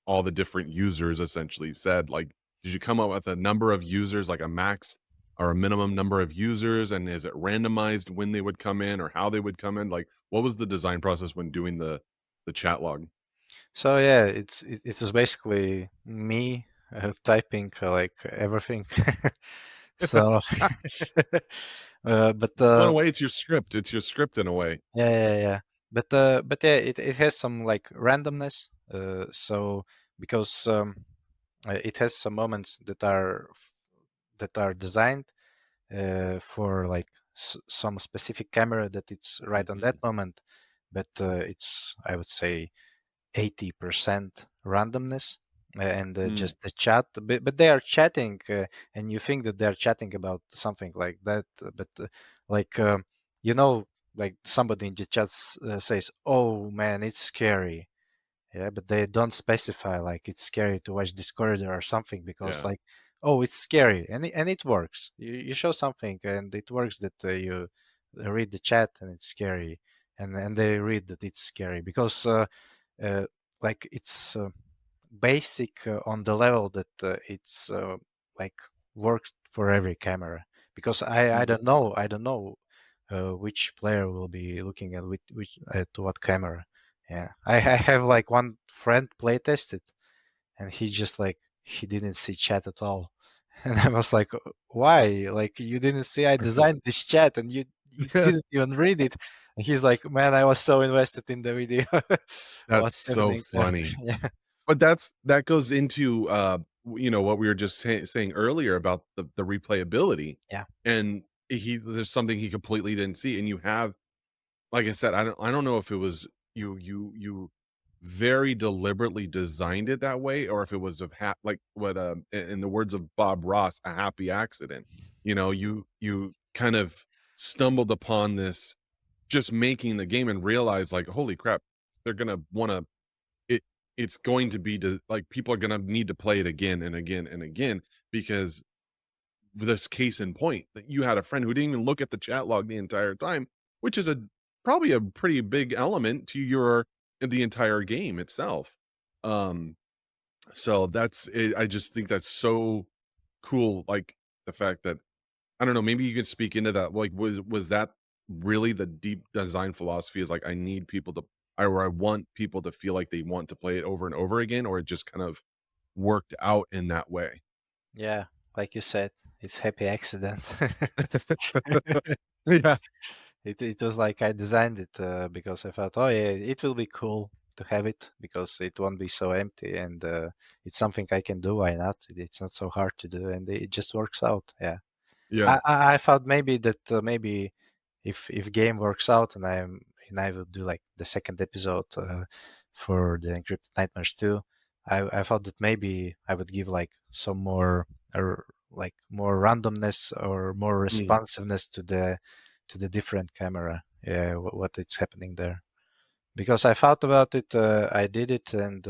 all the different users essentially said. Like, did you come up with a number of users, like a max or a minimum number of users? And is it randomized when they would come in or how they would come in? Like, what was the design process when doing the chat log? So yeah, it was basically me typing like everything. So, but Well, in a way, it's your script. It's your script in a way. yeah, yeah, yeah. But yeah, it has some like randomness. So because it has some moments that are designed for like some specific camera that it's right on that Mhm. moment, but it's, I would say, 80% randomness, and Mm, just the chat, but they are chatting, and you think that they're chatting about something like that, but like you know, like somebody in the chat says, "Oh man, it's scary." Yeah, but they don't specify like it's scary to watch this corridor or something, because yeah. like, oh, it's scary, and it works. You show something and it works, that you read the chat and it's scary, and they read that it's scary because uh, like it's basic on the level that it's like works for every camera, because Mm. I don't know which player will be looking at which to what camera. Yeah, I have like one friend play tested, and he just like he didn't see chat at all, and I was like, why? Like you didn't see I designed this chat and you didn't even read it. And he's like, man, I was so invested in the video. That's What's so happening there? funny. Yeah, But that goes into, what we were just saying earlier about the replayability, yeah, and there's something he completely didn't see, and you have like I said, I don't know if it was you very deliberately designed it that way, or if it was of like what, in the words of Bob Ross, "A happy accident." You kind of stumbled upon this just making the game and realized like, "Holy crap, they're gonna wanna it it's going to be like people are gonna need to play it again and again and again because this case in point that you had a friend who didn't even look at the chat log the entire time, which is a probably a pretty big element to the entire game itself. Um, so I just think that's so cool. Like the fact that I don't know, maybe you can speak into that. Like, was that really the deep design philosophy? Is like I want people to feel like they want to play it over and over again, or it just kind of worked out in that way. yeah. Like you said, it's happy accident. Yeah, It was like I designed it because I thought, oh yeah, it will be cool to have it because it won't be so empty, and it's something I can do. Why not? It's not so hard to do, and it just works out. Yeah. yeah. I thought maybe that maybe if game works out and I will do like the second episode for the Encrypted Nightmares 2, I thought that maybe I would give like some more or like more randomness or more Mm. responsiveness to the different camera. Yeah, what it's happening there, because I thought about it, I did it, and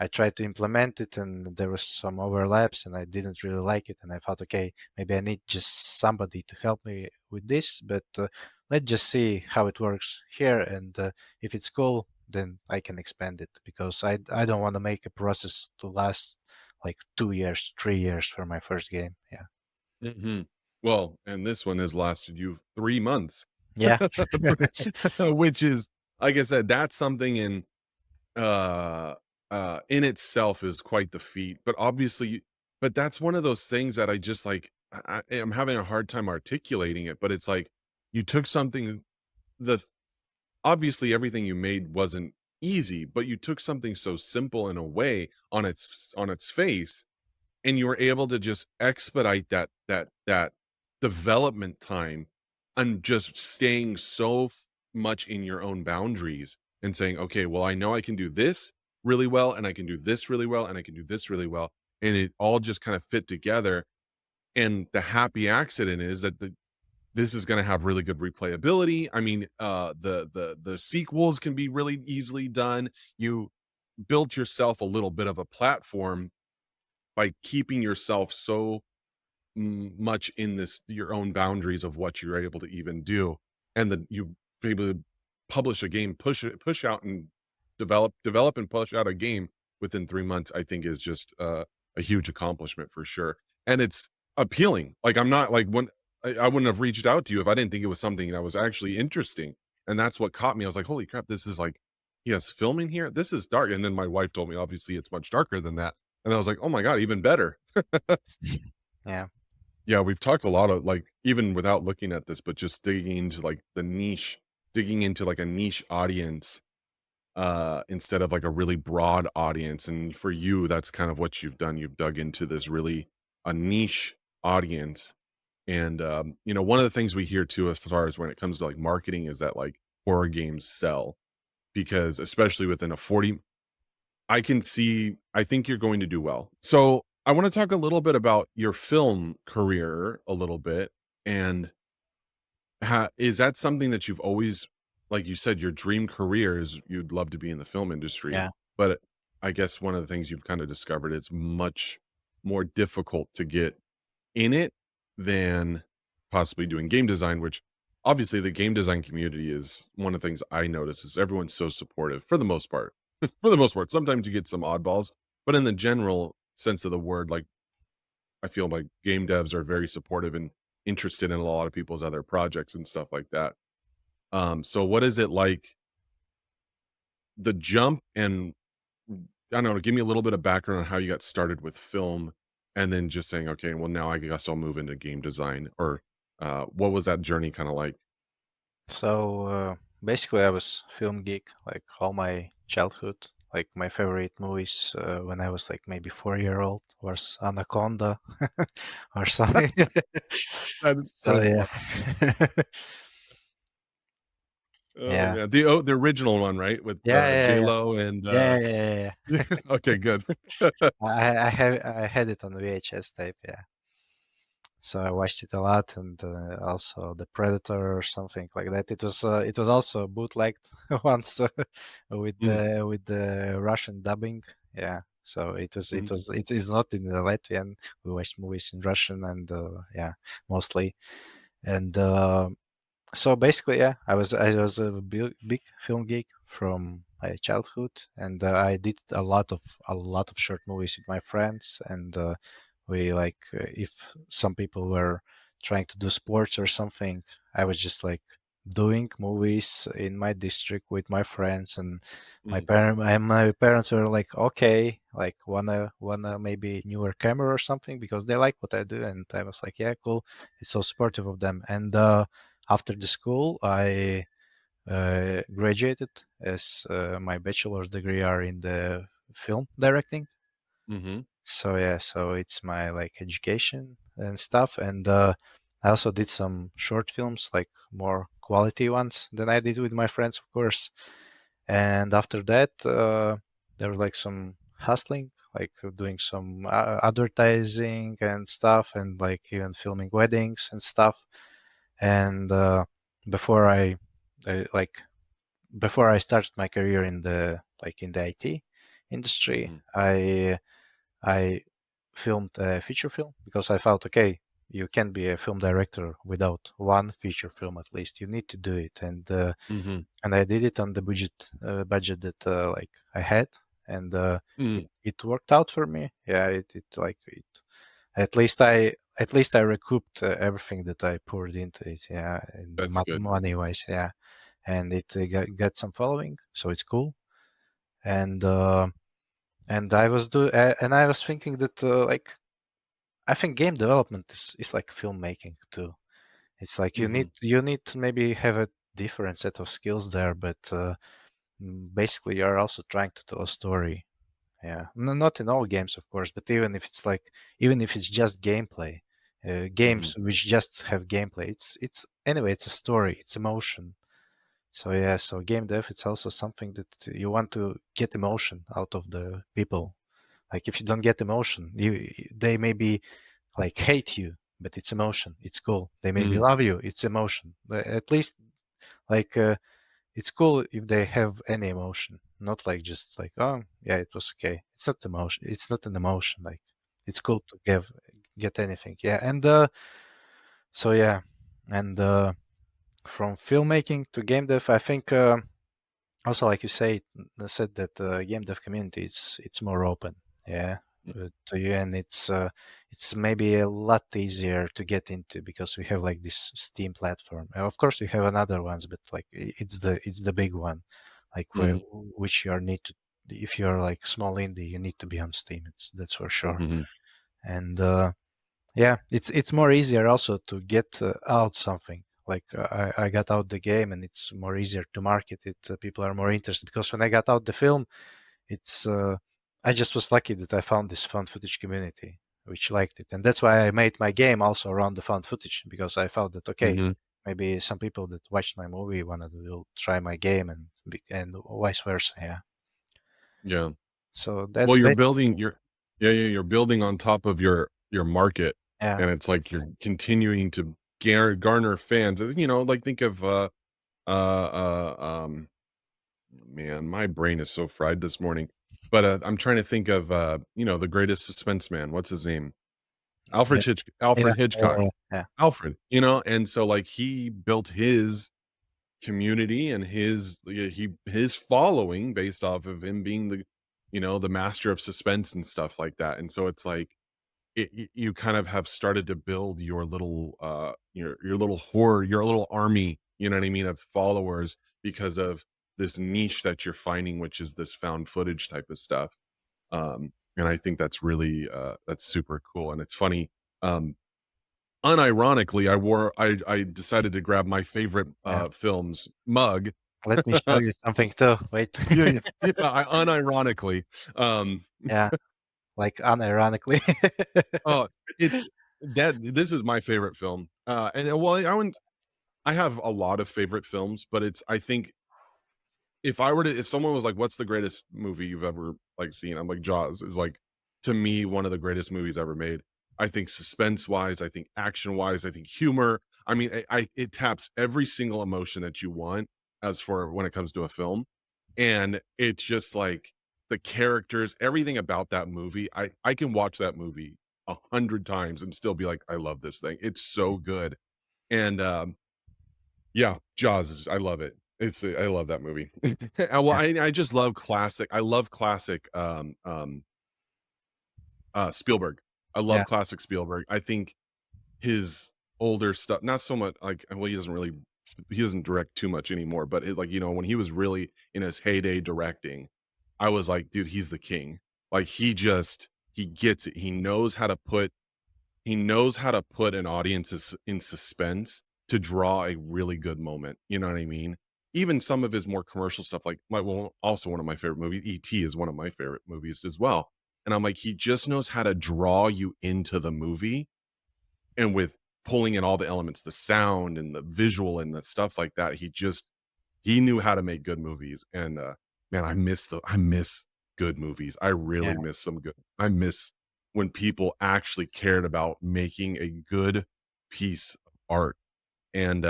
I tried to implement it, and there was some overlaps, and I didn't really like it, and I thought, okay, maybe I need just somebody to help me with this, but let's just see how it works here, and if it's cool, then I can expand it, because I don't want to make a process to last like 2 years, 3 years for my first game. Yeah, Mhm. Well, and this one has lasted you 3 months, yeah, which is like I said, that's something uh, in itself is quite the feat, but obviously but that's one of those things that I just like I'm having a hard time articulating it, but it's like you took something the obviously everything you made wasn't easy, but you took something so simple in a way on its face and you were able to just expedite that development time and just staying so much in your own boundaries and saying, okay, well, I know I can do this really well, and I can do this really well, and I can do this really well, and it all just kind of fit together. And the happy accident is that this is going to have really good replayability. I mean, the sequels can be really easily done. You built yourself a little bit of a platform by keeping yourself so much in this your own boundaries of what you're able to even do. and then you be able to publish a game, push out and develop and push out a game within 3 months, I think is just, a huge accomplishment for sure, and it's appealing. Like, I'm not like, when I wouldn't have reached out to you if I didn't think it was something that was actually interesting, and that's what caught me. I was like, "Holy crap, this is like he has filming here? This is dark," and then my wife told me, obviously, it's much darker than that, and I was like, "Oh my god, even better." Yeah. Yeah, we've talked a lot of, like, even without looking at this, but just digging into, like, a niche audience, instead of, like, a really broad audience, and for you, that's kind of what you've done. You've dug into this really a niche audience, and, one of the things we hear too as far as when it comes to, like, marketing is that, like, horror games sell because especially within a 40 I think you're going to do well. So, I wanna talk a little bit about your film career a little bit, and is that something that you've always, like you said, your dream career is you'd love to be in the film industry, Yeah. but I guess one of the things you've kinda discovered, it's much more difficult to get in it than possibly doing game design, which obviously the game design community is one of the things I notice is everyone's so supportive for the most part. For the most part, sometimes you get some oddballs, but in the general sense of the word, like I feel like game devs are very supportive and interested in a lot of people's other projects and stuff like that. So what is it like the jump and I don't know, give me a little bit of background on how you got started with film and then just saying, okay, well now I guess I'll move into game design or what was that journey kind of like? So basically, I was film geek like all my childhood. Like my favorite movies when I was like maybe 4 year old was Anaconda or something. That is So so yeah, fun. Oh yeah, man. The original one, right? With yeah, J yeah, Lo and yeah, yeah, yeah, yeah, yeah. okay, good. I had it on VHS tape. Yeah. So I watched it a lot, and also The Predator or something like that. It was also bootlegged once Mm, with the Russian dubbing. Yeah, so mhm, it is not in the Latvian. We watched movies in Russian, and yeah, mostly. And so basically, yeah, I was a big film geek from my childhood, and I did a lot of short movies with my friends, and we like if some people were trying to do sports or something, I was just like doing movies in my district with my friends, and mm, my parents were like, okay, like wanna maybe newer camera or something because they like what I do, and I was like, yeah, cool. It's so supportive of them, and after the school, I graduated as my bachelor's degree are in the film directing. mhm, So yeah, so it's my like education and stuff, and I also did some short films, like more quality ones than I did with my friends, of course. And after that, there was like some hustling, like doing some advertising and stuff, and like even filming weddings and stuff. And before like before I started my career in the in the IT industry, mhm, I filmed a feature film because I thought, okay, you can't be a film director without one feature film at least. You need to do it, mhm, and I did it on the budget that like I had, and mm, it worked out for me. Yeah, it like it at least I recouped everything that I poured into it. Yeah, in that's good. money wise. Yeah, and it got some following, so it's cool. And and I was thinking that like I think game development is like filmmaking too. It's like Mhm, you need to maybe have a different set of skills there, but basically you're also trying to tell a story. Yeah, not in all games, of course, but even if it's just gameplay, mhm, games which just have gameplay, it's anyway, it's a story, it's emotion. So yeah, so game dev, it's also something that you want to get emotion out of the people. Like if you don't get emotion, they maybe like hate you, but it's emotion. It's cool. They maybe mm, love you. It's emotion. But at least like it's cool if they have any emotion, not like just like oh yeah, it was okay. It's not emotion. It's not an emotion. Like it's cool to get anything. Yeah, and so yeah, and From filmmaking to game dev, I think also like you said that game dev community it's more open, yeah, to you, and it's maybe a lot easier to get into because we have like this Steam platform. Of course, we have another ones, but like it's the big one, like where Mhm, which you are need to, if you're like small indie, you need to be on Steam. That's for sure. mhm, And yeah, it's more easier also to get out something. Like I got out the game, and it's more easier to market it. People are more interested because when I got out the film, it's I just was lucky that I found this found footage community which liked it, and that's why I made my game also around the found footage because I felt that okay, mhm. maybe some people that watched my movie wanna will try my game and vice versa. Yeah, Yeah. so Well, that's you're that. building you're yeah, yeah, you're building on top of your market, Yeah, and it's like you're continuing to garner fans. Like think of uh um man, my brain is so fried this morning. But I'm trying to think of the greatest suspense man. What's his name? yeah, yeah, Alfred yeah, Hitchcock. yeah, yeah. Alfred, and so like he built his community and his following based off of him being the master of suspense and stuff like that. And so it's like you kind of have started to build your little your little horde, your little army, you know what I mean, of followers because of this niche that you're finding, which is this found footage type of stuff. And I think that's really that's super cool. And it's funny. um Unironically, I decided to grab my favorite Yeah. film's mug. Let me show you something too. Wait. Yeah, yeah, yeah, I unironically, Yeah, like unironically. oh, it's that this is my favorite film, and well, I have a lot of favorite films, but it's I think if someone was like, "What's the greatest movie you've ever, like, seen?" I'm like, "Jaws" is, like, to me, one of the greatest movies ever made. I think suspense-wise, I think action-wise, I think humor. I mean, it taps every single emotion that you want as for when it comes to a film, and it's just, like, the characters, everything about that movie, I can watch that movie 100 times and still be like, "I love this thing." It's so good, and, yeah, Jaws I love it. I love that movie. Well, Yeah, I just love I love classic, Spielberg. I love yeah, classic Spielberg. I think his older stuff not so much like well, he doesn't direct too much anymore, but like, when he was really in his heyday directing, I was like, "Dude, he's the king." Like, he gets it. He knows how to put an audience in suspense to draw a really good moment, you know what I mean? Even some of his more commercial stuff, like also one of my favorite movies, E.T. is one of my favorite movies as well. And I'm like, he just knows how to draw you into the movie, and with pulling in all the elements, the sound and the visual and the stuff like that, he knew how to make good movies. And man, I miss good movies. I yeah, really miss I miss when people actually cared about making a good piece of art. And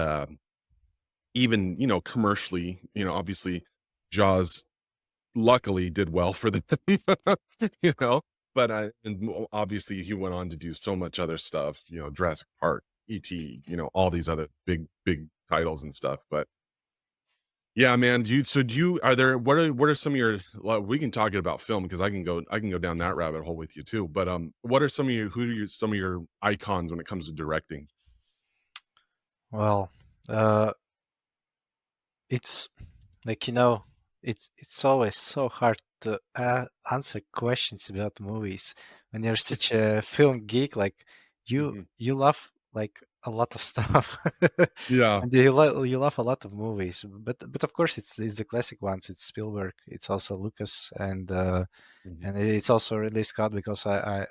even, commercially, obviously Jaws luckily did well for them, you know, but obviously he went on to do so much other stuff, Jurassic Park, E.T., all these other big titles and stuff. But yeah, man, do you are there what are some of your well, we can talk about film because I can go down that rabbit hole with you too. But what are some of your icons when it comes to directing? well, uh, it's like it's always so hard to answer questions about movies when you're such a film geek. Like Mhm. you love like a lot of stuff, Yeah. and you love a lot of movies. But of course, it's the classic ones. It's Spielberg. It's also Lucas, Mhm. and it's also Ridley Scott because I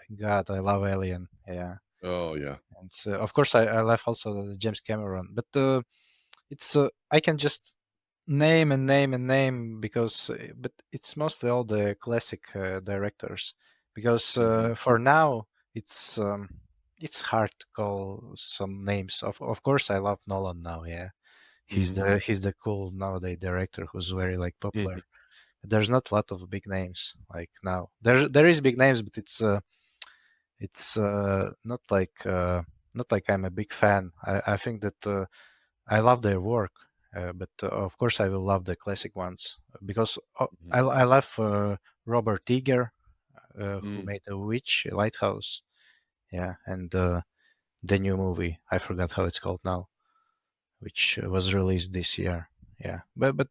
love Alien. Yeah, Oh yeah. and so, of course I love also James Cameron. But it's I can just name and name and name because but it's mostly all the classic directors because Mhm. for now it's hard to call some names. Of course I love Nolan now. Yeah, Mhm. he's the cool nowadays director who's very like Mhm. popular. There's not a lot of big names like now. There is big names, but it's not like I'm a big fan. I think that I love their work, but of course I will love the classic ones because Mhm. I love Robert Eager, who Mm, made The Witch, Lighthouse, yeah, and the new movie. I forgot how it's called now, which was released this year. Yeah, but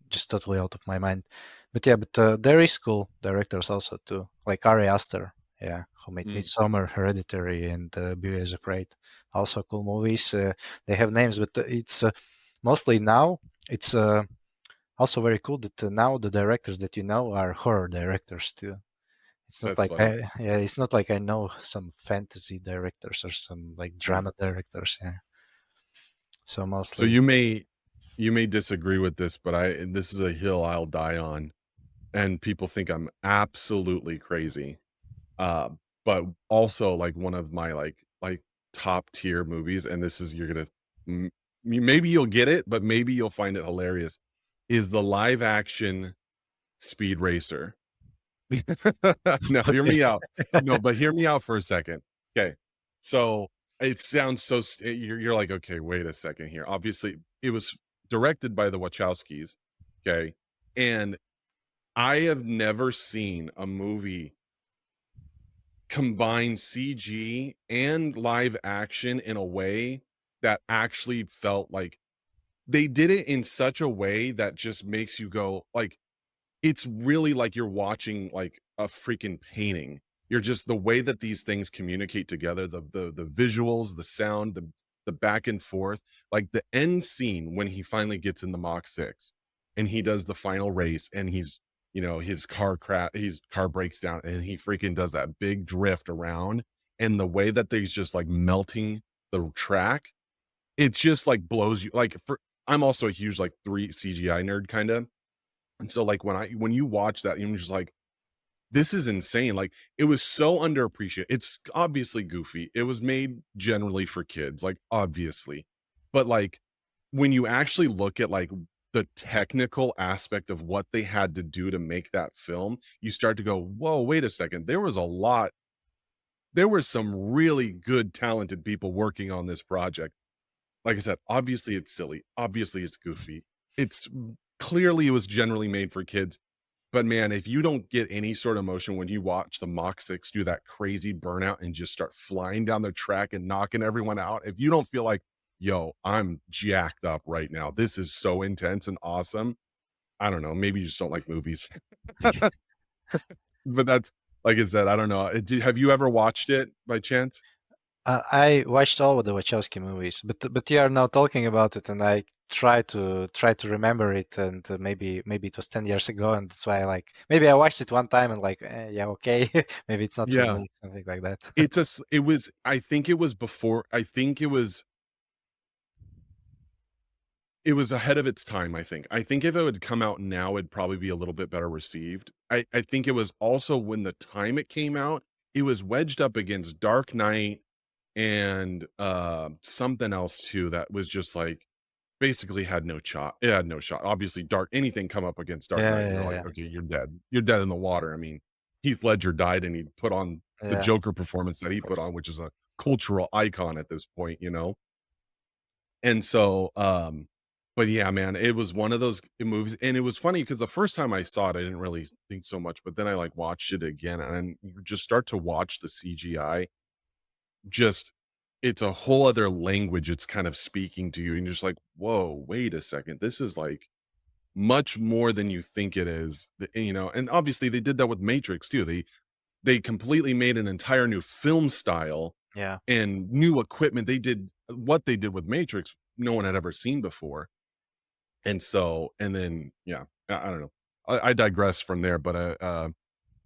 just totally out of my mind. But yeah, but there is cool directors also too, like Ari Aster, yeah, who made mm, Midsommar, Hereditary, and Beauty is Afraid. Also cool movies. They have names, but it's mostly now. It's also very cool that now the directors that you know are horror directors too. It's not that's like funny. I yeah, it's not like I know some fantasy directors or some like Mm. drama directors. Yeah, so So mostly you may disagree with this, but I this is a hill I'll die on, and people think I'm absolutely crazy. Uh, but also like one of my like top tier movies, and this is you're gonna m- maybe you'll get it, but maybe you'll find it hilarious. Is the live action Speed Racer? Now, hear okay. me out. No, but hear me out for a second. Okay. So it sounds so you're like, okay, wait a second here. Obviously, it was directed by the Wachowskis. Okay. And I have never seen a movie combine CG and live action in a way that actually felt like they did it in such a way that just makes you go like it's really like you're watching, like, a freaking painting. You're just the way that these things communicate together, the visuals, the sound, the back and forth, like, the end scene when he finally gets in the Mach 6 and he does the final race and he's his car breaks down and he freaking does that big drift around, and the way that he's just, like, melting the track, it just, like, blows you like, for I'm also a huge, like, 3 CGI nerd kinda, and so, like, when you watch that, you're just like, "This is insane." Like, it was so underappreciated. It's obviously goofy. It was made generally for kids, like, obviously. But, like, when you actually look at, like, the technical aspect of what they had to do to make that film, you start to go, "Whoa, wait a second. There were some really good, talented people working on this project." Like I said, obviously it's silly. Obviously it's goofy. It's clearly it was generally made for kids, but man, if you don't get any sort of motion when you watch the Mach 6 do that crazy burnout and just start flying down the track and knocking everyone out, if you don't feel like, yo, I'm jacked up right now, this is so intense and awesome. I don't know. Maybe you just don't like movies. But that's like I said, I don't know. Have you ever watched it by chance? I watched all of the Wachowski movies, but you are now talking about it, and I try to remember it, and maybe it was 10 years ago, and that's why maybe I watched it one time and yeah, okay, maybe it's not for Yeah. me, something like that. It was I think it was before I think it was ahead of its time, I think. I think if it would come out now, it'd probably be a little bit better received. I think it was also when the time it came out, it was wedged up against Dark Knight and, something else too that was just, like, basically had no shot. It had no shot. Obviously, Dark anything come up against Dark Yeah, Knight, you're yeah, like, yeah, "Okay, you're dead. You're dead in the water." I mean, Heath Ledger died and he put on the yeah, Joker performance that of he put course. on, which is a cultural icon at this point, you know? And so, but yeah, man, it was one of those movies, and it was funny because the first time I saw it, I didn't really think so much, but then I like watched it again, and you just start to watch the CGI. Just, it's a whole other language. It's kind of speaking to you, and you're just like, "Whoa, wait a second, this is like much more than you think it is." You know, and obviously they did that with Matrix too. They completely made an entire new film style Yeah, and new equipment. They did what they did with Matrix, no one had ever seen before. And so, and then, yeah, I don't know. I digress from there, but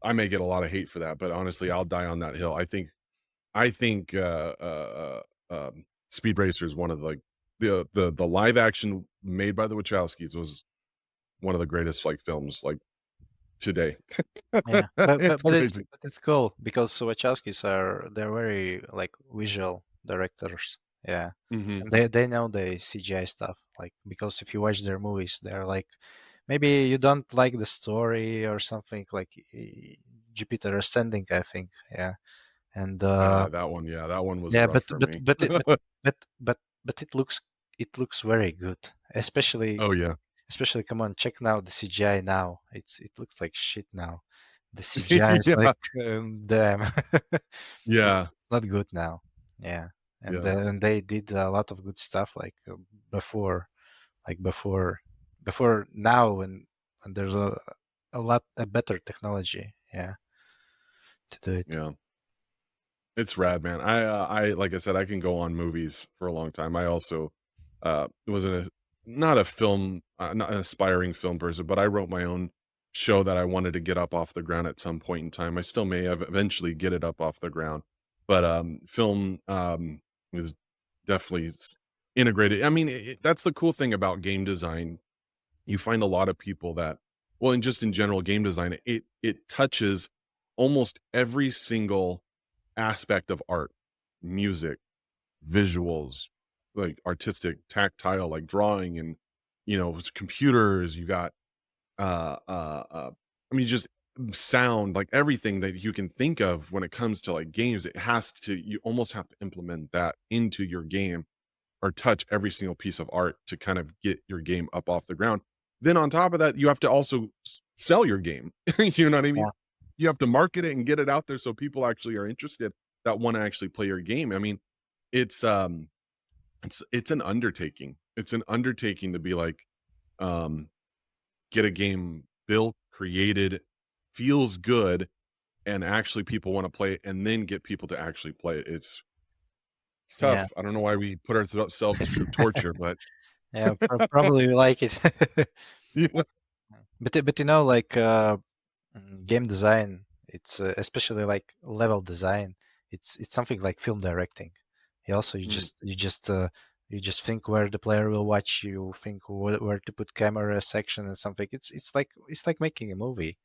I may get a lot of hate for that. But honestly, I'll die on that hill. I think Speed Racer is one of the live action made by the Wachowskis was one of the greatest like films like today. yeah, It's crazy. but it's cool because Wachowskis they're very like visual directors, yeah, Hmm. and they know the CGI stuff, like because if you watch their movies, they're like maybe you don't like the story or something like Jupiter Ascending, I think, yeah, and That one, yeah, that one was yeah, rough for me. but it looks it looks very good. Especially Oh yeah. especially come on, check now the CGI now. It looks like shit now. The CGI is Yeah. like damn. Yeah. It's not good now. Yeah. Yeah. And they did a lot of good stuff like before like before now and there's a better technology, yeah, to do it. Yeah. It's rad, man. I like I said, I can go on movies for a long time. I also was a not a film, not an aspiring film person, but I wrote my own show that I wanted to get up off the ground at some point in time. I still may have eventually get it up off the ground, but film is definitely integrated. I mean, that's the cool thing about game design. You find a lot of people that, well, and just in general game design, it touches almost every single aspect of art, music, visuals, like artistic, tactile, like drawing and computers. You got I mean, just sound, like everything that you can think of when it comes to like games. It has to, you almost have to implement that into your game or touch every single piece of art to kind of get your game up off the ground. Then on top of that, you have to also sell your game. You know what I mean? Yeah, You have to market it and get it out there so people actually are interested that want to actually play your game. I mean, it's it's an undertaking. It's an undertaking to be like um get a game built, created, feels good, and actually people want to play it and then get people to actually play it. It's yeah. tough. I don't know why we put ourselves through torture, but Yeah, probably you like it. yeah. But you know, like game design, it's especially like level design. It's something like film directing. You also Mm, you just think where the player will watch. You think where to put camera section and something. It's like making a movie,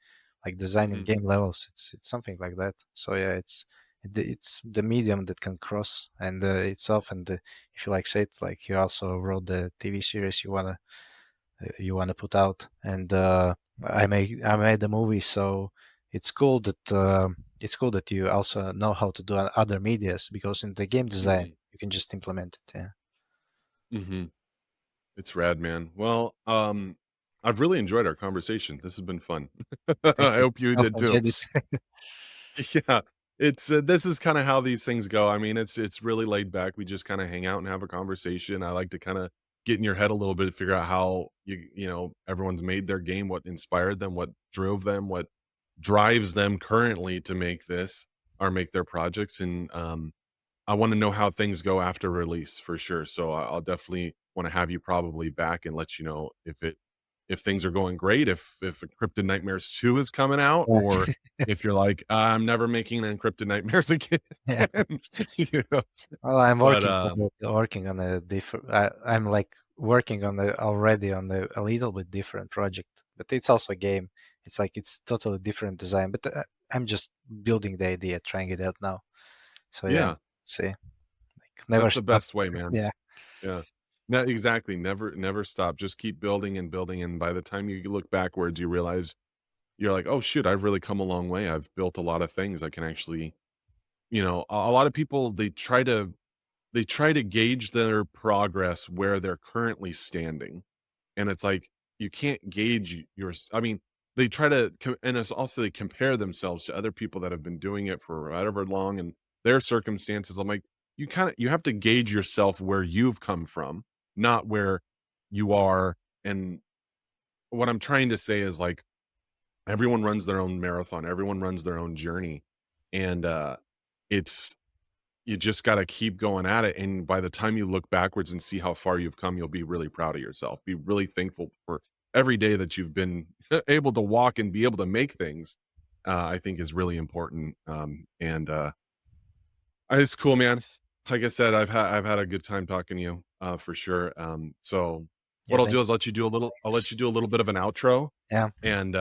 like designing mhm, game levels. It's something like that. So yeah, it's the medium that can cross and itself. And if you like say it, like you also wrote the TV series you wanna put out, and I made the movie, so it's cool that you also know how to do other medias because in the game design mhm, you can just implement it. Yeah, mhm. It's rad, man. Well, I've really enjoyed our conversation. This has been fun. thank I you. hope you Also did too. enjoyed it. Yeah, it's this is kind of how these things go. I mean, it's really laid back. We just kind of hang out and have a conversation. I like to kind of get in your head a little bit, figure out how everyone's made their game, what inspired them, what drove them, what drives them currently to make this or make their projects, and I want to know how things go after release for sure. So I'll definitely want to have you probably back and let you know if things are going great, if Encrypted Nightmares 2 is coming out, Yeah, or if you're like, I'm never making an Encrypted Nightmares again. yeah. you know? Well, I'm But working on a different. I'm like working on already on a little bit different project, but it's also a game. It's like it's totally different design, but I'm just building the idea, trying it out now. So yeah, yeah, see, like never that's the stop. best way, man. Yeah, Yeah. No, exactly. Never stop. Just keep building and building. And by the time you look backwards, you realize you're like, oh shoot, I've really come a long way. I've built a lot of things I can actually, a lot of people they try to gauge their progress where they're currently standing. And it's like you can't gauge I mean, they try to and it's also they compare themselves to other people that have been doing it for however long and their circumstances. I'm like, you have to gauge yourself where you've come from, not where you are. And what I'm trying to say is like everyone runs their own marathon, everyone runs their own journey. And it's you just gotta keep going at it, and by the time you look backwards and see how far you've come, you'll be really proud of yourself. Be really thankful for every day that you've been able to walk and be able to make things, I think is really important, it's cool, man. Like I said, I've had a good time talking to you, for sure, so what yeah. I'll Thank do is I'll let you do a little bit of an outro yeah, and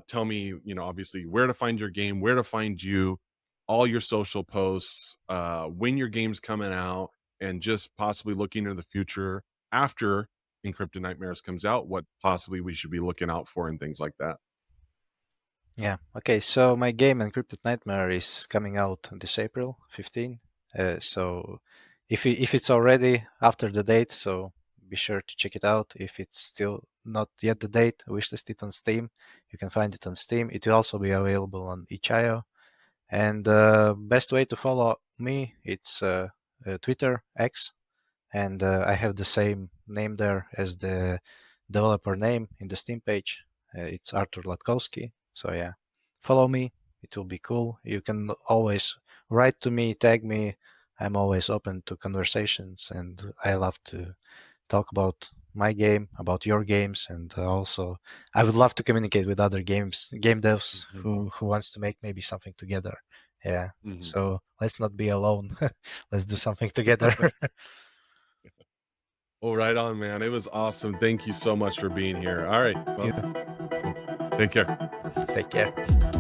tell me, obviously where to find your game, where to find you, all your social posts, when your game's coming out, and just possibly looking into the future after Encrypted Nightmares comes out, what possibly we should be looking out for and things like that. yeah. Okay, so my game Encrypted Nightmare is coming out this April 15. So if it's already after the date, so be sure to check it out. If it's still not yet the date, wishlist it on Steam. You can find it on Steam. It will also be available on itch.io. And best way to follow me, it's Twitter X, and I have the same name there as the developer name in the Steam page. It's Artur Latkovsky. So yeah, follow me. It will be cool. You can always write to me, tag me. I'm always open to conversations, and I love to talk about my game, about your games, and also I would love to communicate with other game devs Mhm, who wants to make maybe something together. Yeah. mhm. So let's not be alone. Let's do something together. Well, right on, man. It was awesome. Thank you so much for being here. All right. You Well, take care. take care.